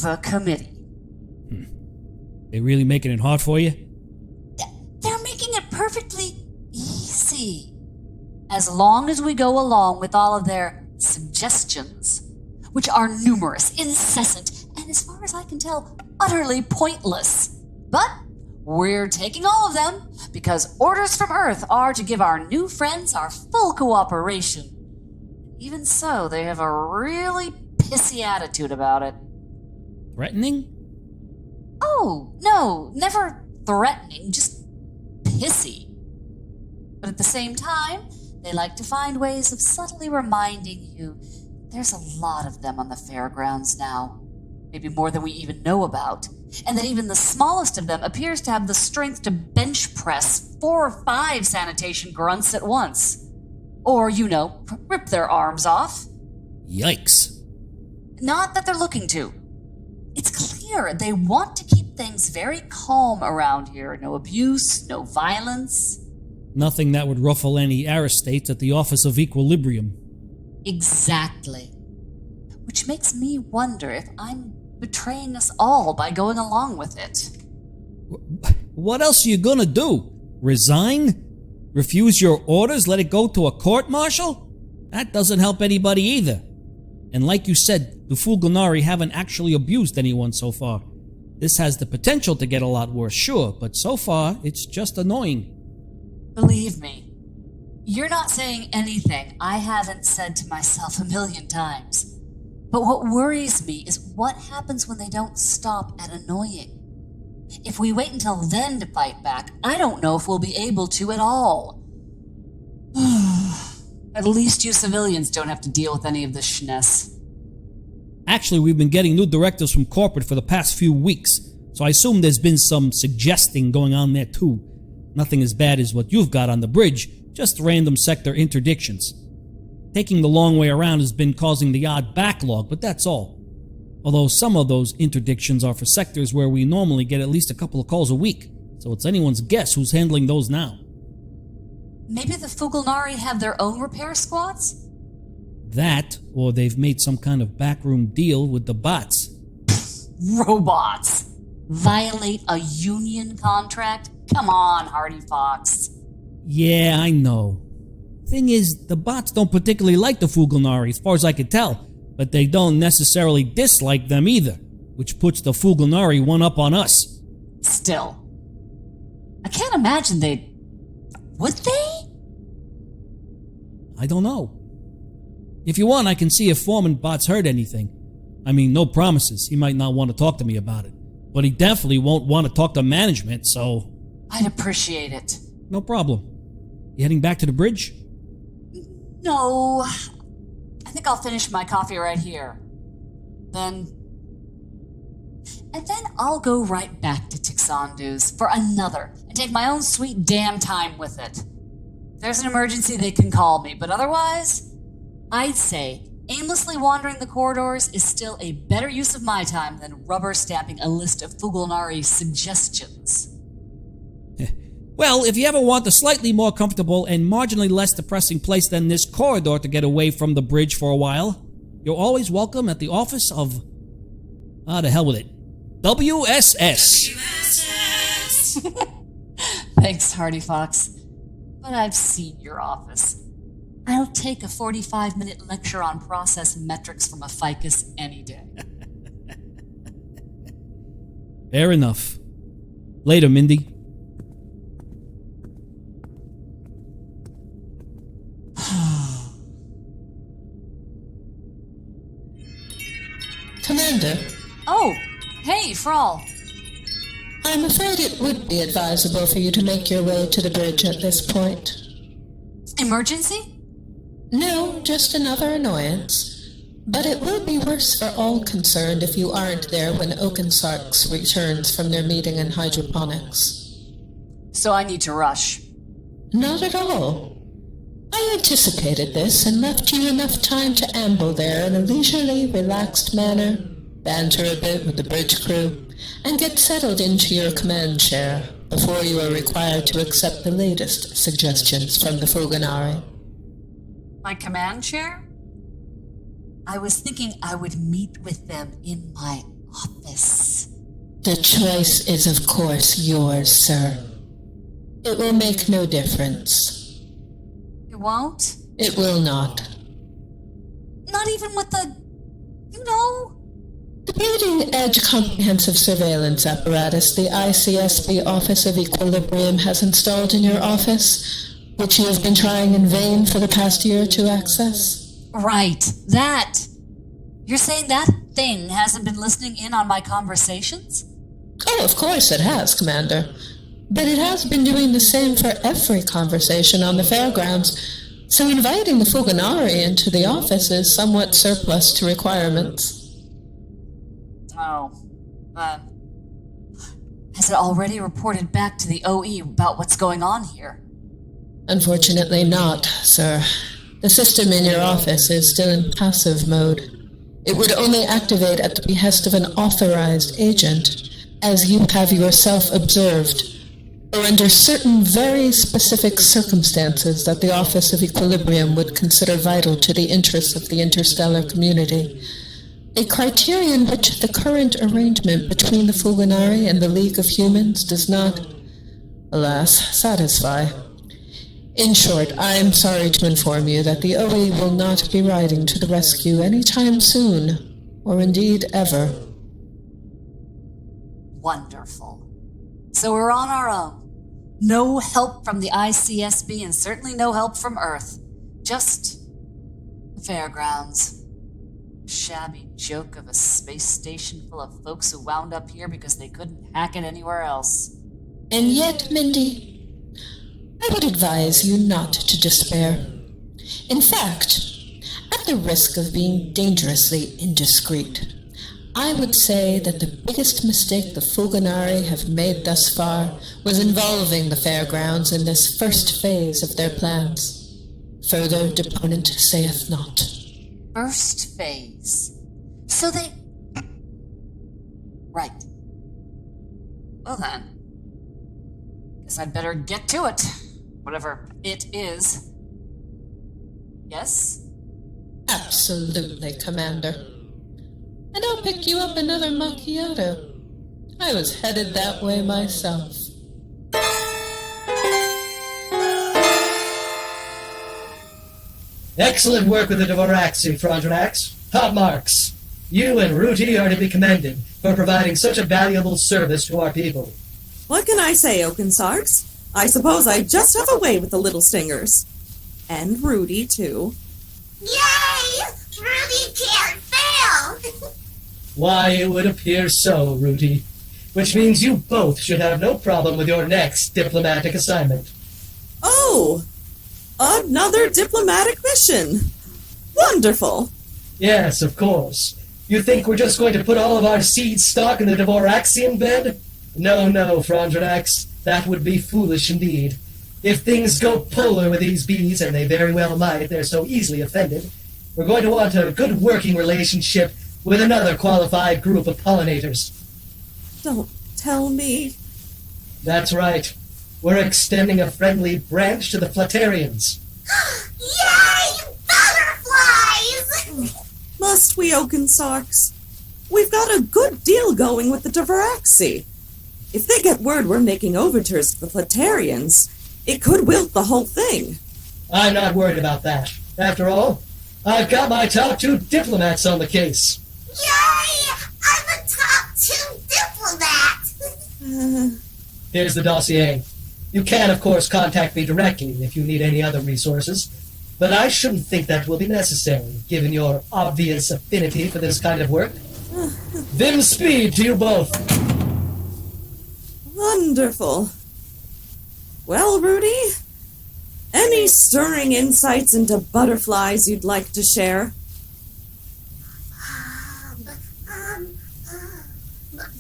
Speaker 8: The committee.
Speaker 21: They really making it hard for you?
Speaker 8: They're making it perfectly easy. As long as we go along with all of their suggestions, which are numerous, incessant, and as far as I can tell, utterly pointless. But we're taking all of them, because orders from Earth are to give our new friends our full cooperation. Even so, they have a really pissy attitude about it.
Speaker 21: Threatening?
Speaker 8: Oh, no, never threatening, just pissy. But at the same time, they like to find ways of subtly reminding you there's a lot of them on the fairgrounds now. Maybe more than we even know about. And that even the smallest of them appears to have the strength to bench press 4 or 5 sanitation grunts at once. Or, rip their arms off.
Speaker 21: Yikes.
Speaker 8: Not that they're looking to. It's clear they want to keep things very calm around here. No abuse, no violence.
Speaker 21: Nothing that would ruffle any aristates at the Office of Equilibrium.
Speaker 8: Exactly. Which makes me wonder if I'm betraying us all by going along with it.
Speaker 21: What else are you gonna do? Resign? Refuse your orders? Let it go to a court-martial? That doesn't help anybody either. And like you said, the Fugulnari haven't actually abused anyone so far. This has the potential to get a lot worse, sure, but so far, it's just annoying.
Speaker 8: Believe me, you're not saying anything I haven't said to myself a million times. But what worries me is what happens when they don't stop at annoying. If we wait until then to fight back, I don't know if we'll be able to at all. At least you civilians don't have to deal with any of this schness.
Speaker 21: Actually, we've been getting new directives from corporate for the past few weeks, so I assume there's been some suggesting going on there too. Nothing as bad as what you've got on the bridge, just random sector interdictions. Taking the long way around has been causing the odd backlog, but that's all. Although some of those interdictions are for sectors where we normally get at least a couple of calls a week, so it's anyone's guess who's handling those now.
Speaker 8: Maybe the Fugulnari have their own repair squads?
Speaker 21: That, or they've made some kind of backroom deal with the bots.
Speaker 8: Robots! Violate a union contract? Come on, Hardyfox.
Speaker 21: Yeah, I know. Thing is, the bots don't particularly like the Fugulnari, as far as I can tell, but they don't necessarily dislike them either, which puts the Fugulnari one up on us.
Speaker 8: Still, I can't imagine they'd... Would they?
Speaker 21: I don't know. If you want, I can see if Foreman Bot's heard anything. I mean, no promises. He might not want to talk to me about it. But he definitely won't want to talk to management, so...
Speaker 8: I'd appreciate it.
Speaker 21: No problem. You heading back to the bridge?
Speaker 8: No. I think I'll finish my coffee right here. And then I'll go right back to Tixandu's for another and take my own sweet damn time with it. If there's an emergency, they can call me, but otherwise, I'd say aimlessly wandering the corridors is still a better use of my time than rubber stamping a list of Fugulnari suggestions.
Speaker 21: Well, if you ever want a slightly more comfortable and marginally less depressing place than this corridor to get away from the bridge for a while, you're always welcome at the office of... the hell with it. WSS.
Speaker 8: Thanks, Hardyfox. But I've seen your office. I'll take a 45-minute lecture on process metrics from a ficus any day.
Speaker 21: Fair enough. Later, Mindy.
Speaker 8: Hey, Frall.
Speaker 5: I'm afraid it would be advisable for you to make your way to the bridge at this point.
Speaker 8: Emergency?
Speaker 5: No, just another annoyance. But it will be worse for all concerned if you aren't there when Oakensarks returns from their meeting in hydroponics.
Speaker 8: So I need to rush.
Speaker 5: Not at all. I anticipated this and left you enough time to amble there in a leisurely, relaxed manner, banter a bit with the bridge crew, and get settled into your command chair before you are required to accept the latest suggestions from the Fugulnari.
Speaker 8: My command chair? I was thinking I would meet with them in my office.
Speaker 5: The choice is, of course, yours, sir. It will make no difference.
Speaker 8: It won't?
Speaker 5: It will not.
Speaker 8: Not even with the...
Speaker 5: The Bleeding Edge Comprehensive Surveillance Apparatus the ICSB Office of Equilibrium has installed in your office, which you have been trying in vain for the past year to access?
Speaker 8: Right, that. You're saying that thing hasn't been listening in on my conversations?
Speaker 5: Oh, of course it has, Commander. But it has been doing the same for every conversation on the fairgrounds, so inviting the Fugulnari into the office is somewhat surplus to requirements.
Speaker 8: Oh. Has it already reported back to the OE about what's going on here?
Speaker 5: Unfortunately not, sir. The system in your office is still in passive mode. It would only activate at the behest of an authorized agent, as you have yourself observed, or under certain very specific circumstances that the Office of Equilibrium would consider vital to the interests of the interstellar community. A criterion which the current arrangement between the Fugulnari and the League of Humans does not, alas, satisfy. In short, I am sorry to inform you that the OE will not be riding to the rescue any time soon, or indeed ever.
Speaker 8: Wonderful. So we're on our own. No help from the ICSB and certainly no help from Earth. Just the fairgrounds. A shabby joke of a space station full of folks who wound up here because they couldn't hack it anywhere else.
Speaker 5: And yet, Mindy, I would advise you not to despair. In fact, at the risk of being dangerously indiscreet, I would say that the biggest mistake the Fugulnari have made thus far was involving the fairgrounds in this first phase of their plans. Further deponent saith not.
Speaker 8: First phase. So they... Right. Well then. Guess I'd better get to it. Whatever it is. Yes?
Speaker 5: Absolutely, Commander. And I'll pick you up another macchiato. I was headed that way myself.
Speaker 9: Excellent work with the Dvoraxi, Frondrinax. Top marks. You and Rooty are to be commended for providing such a valuable service to our people.
Speaker 11: What can I say, Oakensarks? I suppose I just have a way with the little stingers. And Rooty, too.
Speaker 12: Yay! Rooty can't fail!
Speaker 9: Why, it would appear so, Rooty. Which means you both should have no problem with your next diplomatic assignment.
Speaker 11: Oh! Another diplomatic mission! Wonderful!
Speaker 9: Yes, of course. You think we're just going to put all of our seed stock in the Dvoraxian bed? No, Frondrinax. That would be foolish indeed. If things go polar with these bees, and they very well might, they're so easily offended, we're going to want a good working relationship with another qualified group of pollinators.
Speaker 11: Don't tell me.
Speaker 9: That's right. We're extending a friendly branch to the Flaterians.
Speaker 12: Yay! Butterflies!
Speaker 11: Must we, Oakensarks? We've got a good deal going with the Dvoraxi. If they get word we're making overtures to the Flaterians, it could wilt the whole thing.
Speaker 9: I'm not worried about that. After all, I've got my top 2 diplomats on the case.
Speaker 12: Yay! I'm a top 2 diplomat!
Speaker 9: Here's the dossier. You can, of course, contact me directly if you need any other resources, but I shouldn't think that will be necessary, given your obvious affinity for this kind of work. Vim speed to you both.
Speaker 11: Wonderful. Well, Rooty, any stirring insights into butterflies you'd like to share?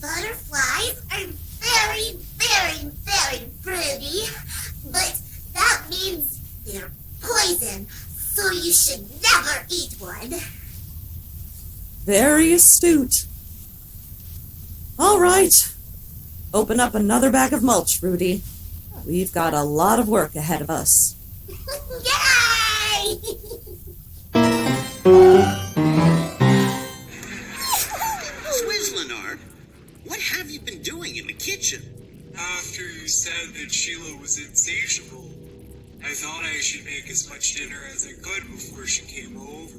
Speaker 12: Butterflies are very, very, very pretty, but that means they're poison, so you should never eat one.
Speaker 11: Very astute. All right. Open up another bag of mulch, Rooty. We've got a lot of work ahead of us.
Speaker 12: Yay!
Speaker 4: Zwizz'linarp, what have you been doing in the kitchen?
Speaker 10: After you said that Sheila was insatiable, I thought I should make as much dinner as I could before she came over.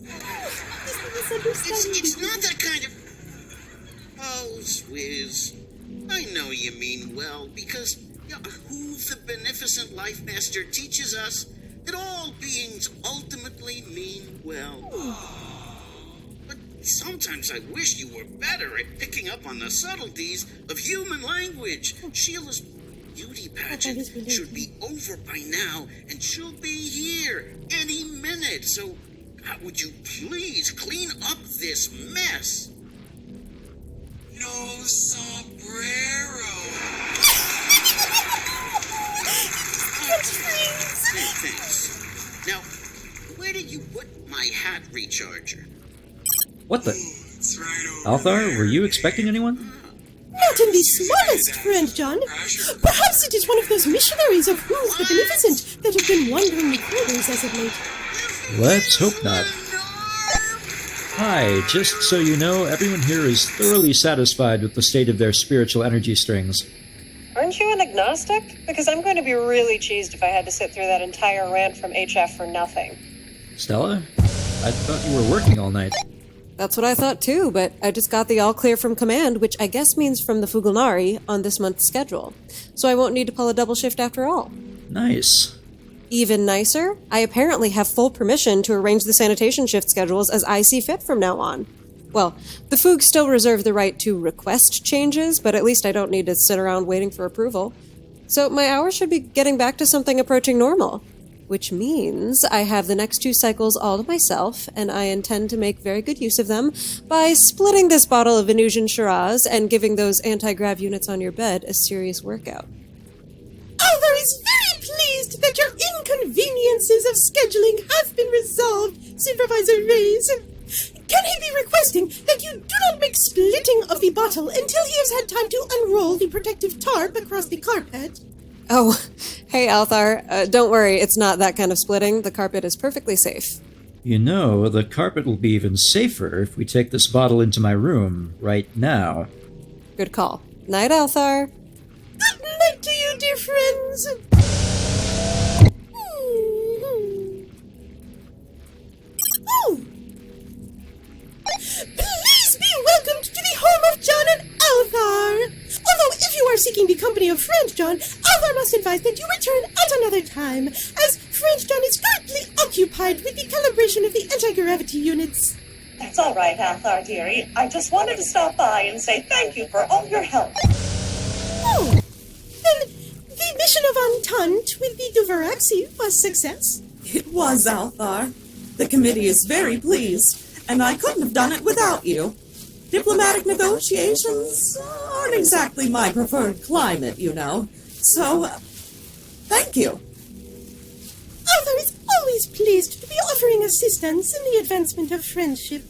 Speaker 4: It's not that kind of... Oh, Swizz, I know you mean well, because who the beneficent Life Master teaches us that all beings ultimately mean well. But sometimes I wish you were better at picking up on the subtleties of human language. Sheila's beauty pageant should be over by now, and she'll be here any minute, so would you please clean up this mess?
Speaker 10: No sombrero.
Speaker 4: Thanks. Now, where did you put my hat recharger?
Speaker 3: What the? Althaar, were you expecting anyone?
Speaker 19: Not in the smallest, friend John. Perhaps it is one of those missionaries of Who's the Beneficent that have been wandering the corridors as of late.
Speaker 3: Let's hope not. Hi, just so you know, everyone here is thoroughly satisfied with the state of their spiritual energy strings.
Speaker 17: Aren't you an agnostic? Because I'm going to be really cheesed if I had to sit through that entire rant from HF for nothing.
Speaker 3: Stella? I thought you were working all night.
Speaker 23: That's what I thought too, but I just got the all clear from command, which I guess means from the Fugulnari, on this month's schedule. So I won't need to pull a double shift after all.
Speaker 3: Nice.
Speaker 23: Even nicer, I apparently have full permission to arrange the sanitation shift schedules as I see fit from now on. Well, the Fugs still reserve the right to request changes, but at least I don't need to sit around waiting for approval. So my hours should be getting back to something approaching normal. Which means I have the next 2 cycles all to myself, and I intend to make very good use of them by splitting this bottle of Venusian Shiraz and giving those anti-grav units on your bed a serious workout.
Speaker 19: Althaar is very pleased that your inconveniences of scheduling have been resolved, Supervisor Reyes. Can he be requesting that you do not make splitting of the bottle until he has had time to unroll the protective tarp across the carpet?
Speaker 23: Oh, hey Althaar, don't worry, it's not that kind of splitting. The carpet is perfectly safe.
Speaker 3: You know, the carpet will be even safer if we take this bottle into my room right now.
Speaker 23: Good call. Night, Althaar.
Speaker 19: Good night to you, dear friends. Oh! Please be welcomed to the home of John and Althaar. Although, if you are seeking the company of Friend John, Althaar must advise that you return at another time, as Friend John is currently occupied with the calibration of the anti-gravity units.
Speaker 11: That's all right, Althaar, dearie. I just wanted to stop by and say thank you for all your help.
Speaker 19: Oh, then the mission of Entente with the Duvaraxi was success?
Speaker 11: It was, Althaar. The committee is very pleased, and I couldn't have done it without you. Diplomatic negotiations aren't exactly my preferred climate, you know. So, thank you.
Speaker 19: Althaar is always pleased to be offering assistance in the advancement of friendship.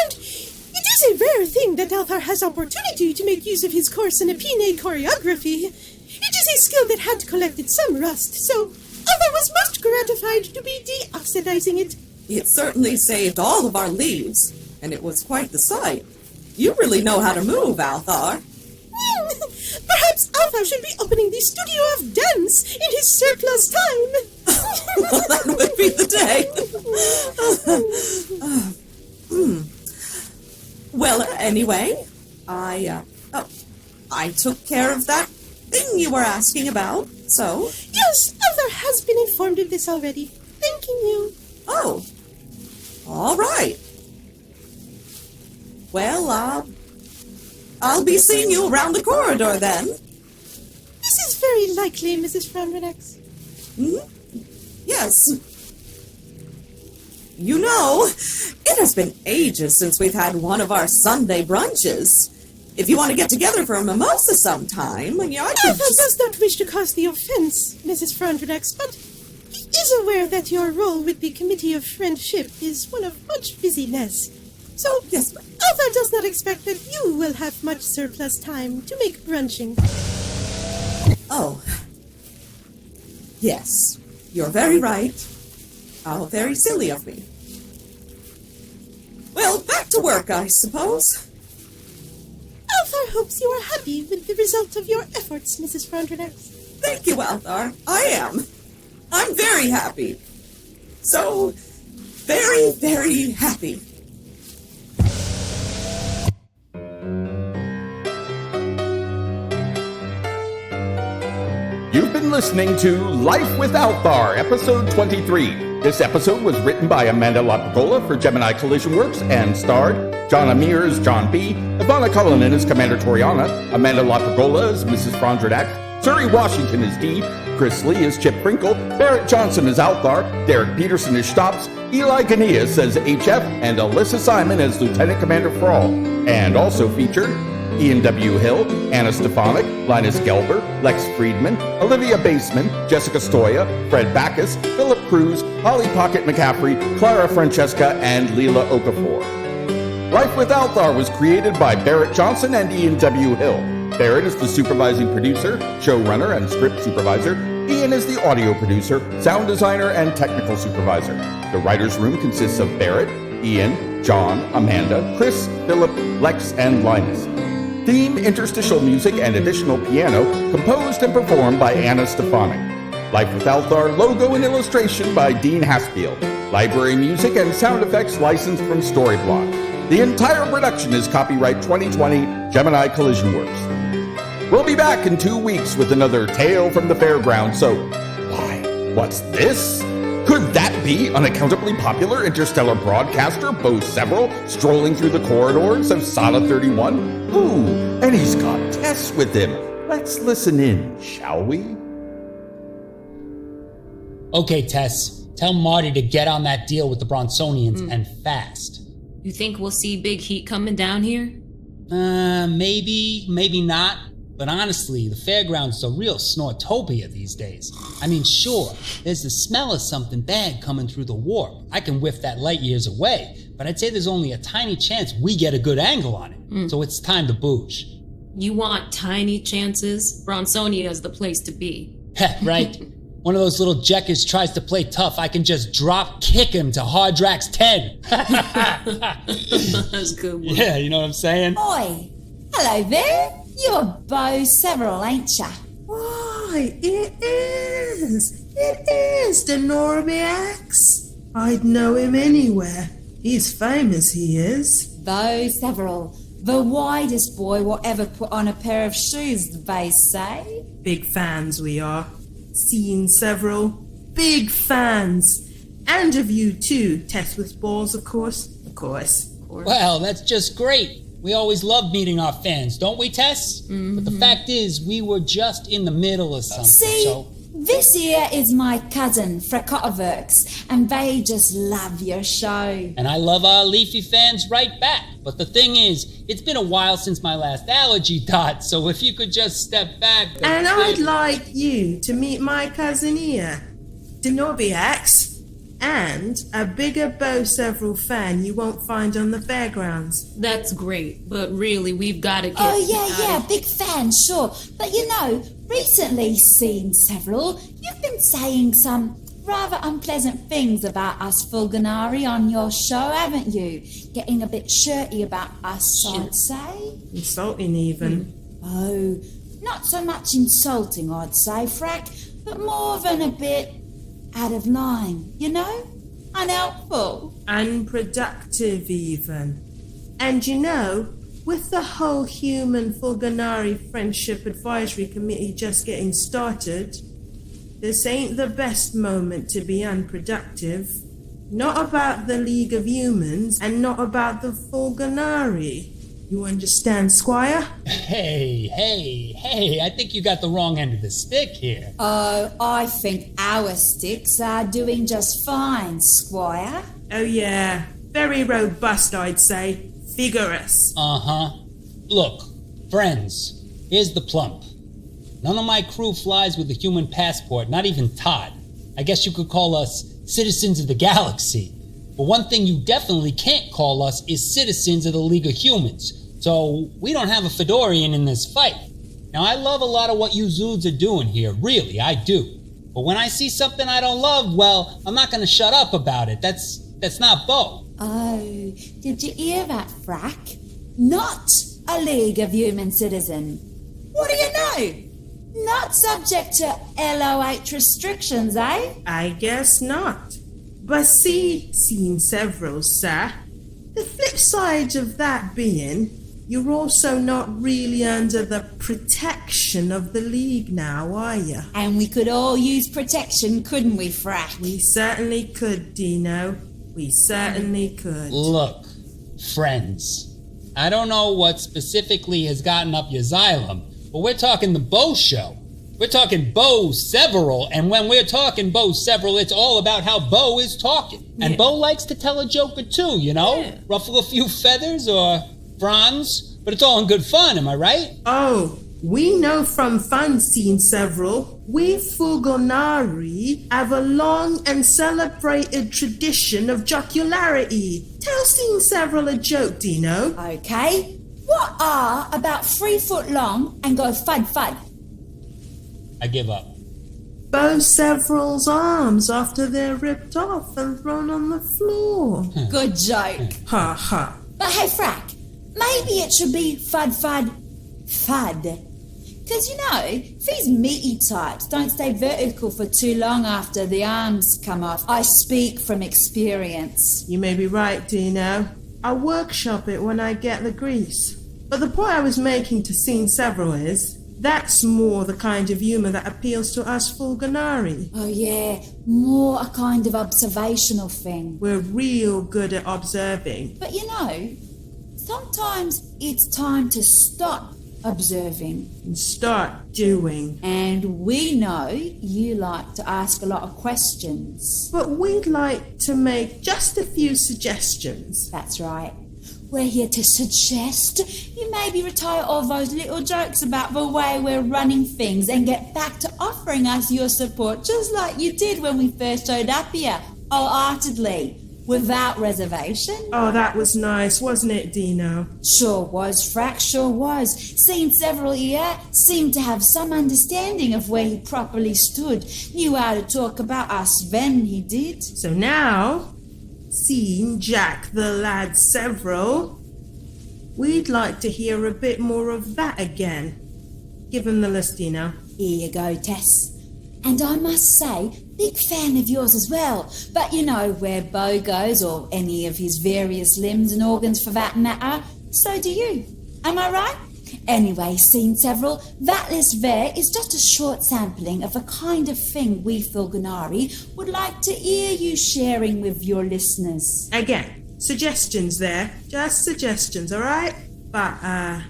Speaker 19: And it is a rare thing that Althaar has opportunity to make use of his course in Epine choreography. It is a skill that had collected some rust, so Althaar was most gratified to be deoxidizing it.
Speaker 11: It certainly saved all of our leaves, and it was quite the sight. You really know how to move, Althaar.
Speaker 19: Perhaps Althaar should be opening the studio of dance in his surplus time.
Speaker 11: Well, that would be the day. Well, anyway, I took care of that thing you were asking about, so...
Speaker 19: Yes, Althaar has been informed of this already. Thanking you.
Speaker 11: Oh, all right. Well, I'll be seeing you around the corridor then.
Speaker 19: This is very likely, Mrs. Frondrinax.
Speaker 11: Yes. You know, it has been ages since we've had one of our Sunday brunches. If you want to get together for a mimosa sometime, I could
Speaker 19: does not wish to cause the offense, Mrs. Frondrinax, but he is aware that your role with the Committee of Friendship is one of much busyness. So, yes, Althaar does not expect that you will have much surplus time to make brunching.
Speaker 11: Oh. Yes, you're very right. How very silly of me. Well, back to work, I suppose.
Speaker 19: Althaar hopes you are happy with the result of your efforts, Mrs. Frondrinax.
Speaker 11: Thank you, Althaar. I am. I'm very happy. So, very, very happy.
Speaker 1: You've been listening to Life with Althaar, episode 23. This episode was written by Amanda LaPergola for Gemini Collision Works and starred John Amir as John B., Ivanna Cullinan as Commander Torianna, Amanda LaPergola as Mrs. Frondrinax, Zuri Washington as Dee, Chris Lee as Chip Frinkel, Berit Johnson as Althaar, Derrick Peterson as Xtopps, Eli Ganias as HF, and Alyssa Simon as Lieutenant Commander Frall. And also featured Ian W. Hill, Anna Stefanik, Linus Gelber, Lex Friedman, Olivia Baseman, Jessica Stoya, Fred Backus, Philip Cruz, Holly Pocket McCaffrey, Clara Francesca, and Leela Okafor. Life with Althaar was created by Berit Johnson and Ian W. Hill. Berit is the supervising producer, showrunner, and script supervisor. Ian is the audio producer, sound designer, and technical supervisor. The writer's room consists of Berit, Ian, John, Amanda, Chris, Philip, Lex, and Linus. Theme, interstitial music, and additional piano composed and performed by Anna Stefanik. Life with Althaar logo and illustration by Dean Haspiel. Library music and sound effects licensed from Storyblock. The entire production is copyright 2020 Gemini Collision Works. We'll be back in 2 weeks with another Tale from the Fairground, so why, what's this? Could that be unaccountably popular interstellar broadcaster Bo Several strolling through the corridors of Sala 31? Ooh, and he's got Tess with him. Let's listen in, shall we?
Speaker 18: Okay, Tess. Tell Marty to get on that deal with the Bronsonians and fast.
Speaker 2: You think we'll see big heat coming down here?
Speaker 18: Maybe, maybe not. But honestly, the fairground's a real snortopia these days. I mean, sure, there's the smell of something bad coming through the warp. I can whiff that light years away, but I'd say there's only a tiny chance we get a good angle on it. So it's time to boosh.
Speaker 2: You want tiny chances? Bronsonia's the place to be.
Speaker 18: Right? One of those little jackers tries to play tough, I can just drop kick him to Hardrax 10.
Speaker 2: That's a good one.
Speaker 18: Yeah, you know what I'm saying?
Speaker 22: Oi! Hello there! You're Bo Several, ain't ya?
Speaker 24: Why, it is the Norbiax. I'd know him anywhere. He's famous, he is.
Speaker 22: Bo Several, the widest boy will ever put on a pair of shoes, they say.
Speaker 24: Big fans we are. Seen several. Big fans. And of you too, Tess with balls, of course. Of course.
Speaker 18: Well, that's just great. We always love meeting our fans, don't we, Tess? But the fact is, we were just in the middle of something,
Speaker 22: See, this here is my cousin, Frekotoverks, and they just love your show.
Speaker 18: And I love our leafy fans right back. But the thing is, it's been a while since my last allergy dot, so if you could just step back...
Speaker 24: And I'd like you to meet my cousin here, Denobiax, and a bigger Bo Several fan you won't find on the fairgrounds.
Speaker 2: That's great, but really, we've got to get...
Speaker 22: Oh, yeah, big fan, sure. But you know, recently seen several, you've been saying some rather unpleasant things about us Fugulnari on your show, haven't you? Getting a bit shirty about us, I'd say.
Speaker 24: Insulting, even.
Speaker 22: Oh, not so much insulting, I'd say, Frack, but more than a bit... out of line, you know? Unhelpful.
Speaker 24: Unproductive, even. And you know, with the whole Human Fugulnari Friendship Advisory Committee just getting started, this ain't the best moment to be unproductive. Not about the League of Humans, and not about the Fugulnari. You understand, Squire?
Speaker 18: Hey, I think you got the wrong end of the stick here.
Speaker 22: Oh, I think our sticks are doing just fine, Squire.
Speaker 24: Oh yeah, very robust, I'd say. Vigorous.
Speaker 18: Uh-huh. Look, friends, here's the plump. None of my crew flies with a human passport, not even Todd. I guess you could call us citizens of the galaxy. But one thing you definitely can't call us is citizens of the League of Humans. So we don't have a Fedorian in this fight. Now, I love a lot of what you Zoods are doing here, really, I do. But when I see something I don't love, well, I'm not gonna shut up about it. That's not Bo.
Speaker 22: Oh, did you hear that, Frack? Not a League of Human Citizen. What do you know? Not subject to LOH restrictions, eh?
Speaker 24: I guess not. But seen several, sir. The flip side of that being, you're also not really under the protection of the League now, are you?
Speaker 22: And we could all use protection, couldn't we, Frack?
Speaker 24: We certainly could, Dino. We certainly could.
Speaker 18: Look, friends, I don't know what specifically has gotten up your xylem, but we're talking the Bo show. We're talking Bo Several, and when we're talking Bo Several, it's all about how Bo is talking. And Bo likes to tell a joke or two, you know? Yeah. Ruffle a few feathers or bronze, but it's all in good fun, am I right?
Speaker 24: Oh, we know from fun seen several, we Fugulnari have a long and celebrated tradition of jocularity. Tell seen several a joke, Dino.
Speaker 22: Okay. What are about 3 foot long and go fud?
Speaker 18: I give up.
Speaker 24: Bo Several's arms after they're ripped off and thrown on the floor.
Speaker 22: Good joke.
Speaker 24: Ha ha.
Speaker 22: But hey, Frack, maybe it should be fud. Because, you know, these meaty types don't stay vertical for too long after the arms come off. I speak from experience.
Speaker 24: You may be right, Dino. I'll workshop it when I get the grease. But the point I was making to Scene Several is, that's more the kind of humour that appeals to us Fugulnari.
Speaker 22: Oh yeah, more a kind of observational thing.
Speaker 24: We're real good at observing.
Speaker 22: But you know, sometimes it's time to stop observing
Speaker 24: and start doing.
Speaker 22: And we know you like to ask a lot of questions.
Speaker 24: But we'd like to make just a few suggestions.
Speaker 22: That's right. We're here to suggest you maybe retire all those little jokes about the way we're running things and get back to offering us your support just like you did when we first showed up here, wholeheartedly, without reservation.
Speaker 24: Oh, that was nice, wasn't it, Dino?
Speaker 22: Sure was, Frack, sure was. Seen several here seemed to have some understanding of where he properly stood. Knew how to talk about us then, he did.
Speaker 24: So now, seeing Jack the lad Several, we'd like to hear a bit more of that again. Give him the list, Dino.
Speaker 22: Here you go, Tess. And I must say, big fan of yours as well. But you know where Bo goes, or any of his various limbs and organs for that matter, so do you. Am I right? Anyway, Scene Several, that list there is just a short sampling of the kind of thing we Fugulnari would like to hear you sharing with your listeners.
Speaker 24: Again, suggestions there. Just suggestions, alright? But,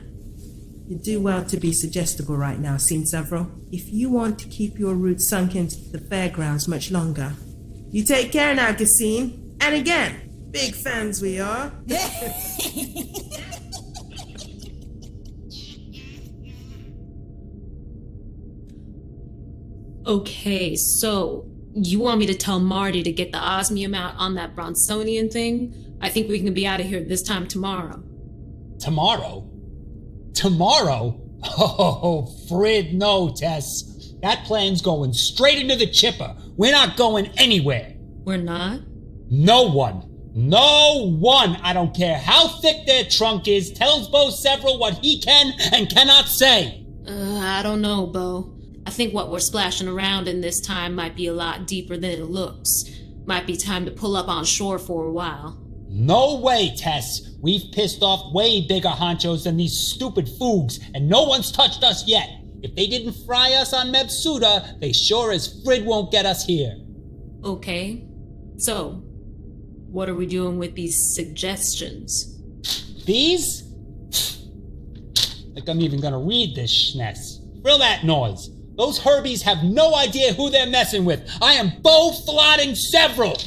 Speaker 24: you do well to be suggestible right now, Scene Several. If you want to keep your roots sunk into the fairgrounds much longer. You take care now, Cassine. And again, big fans we are.
Speaker 2: Okay, so you want me to tell Marty to get the osmium out on that Bronsonian thing? I think we can be out of here this time tomorrow.
Speaker 18: Tomorrow? Tomorrow? Oh, Frid, no, Tess. That plan's going straight into the chipper. We're not going anywhere.
Speaker 2: We're not?
Speaker 18: No one, I don't care how thick their trunk is, tells Bo Several what he can and cannot say.
Speaker 2: I don't know, Bo. I think what we're splashing around in this time might be a lot deeper than it looks. Might be time to pull up on shore for a while.
Speaker 18: No way, Tess. We've pissed off way bigger honchos than these stupid Fugs, and no one's touched us yet. If they didn't fry us on Mebsuda, they sure as Frid won't get us here.
Speaker 2: Okay. So, what are we doing with these suggestions?
Speaker 18: These? Like I'm even gonna read this schness. Frill that noise. Those Herbies have no idea who they're messing with. I am bow-flotting several.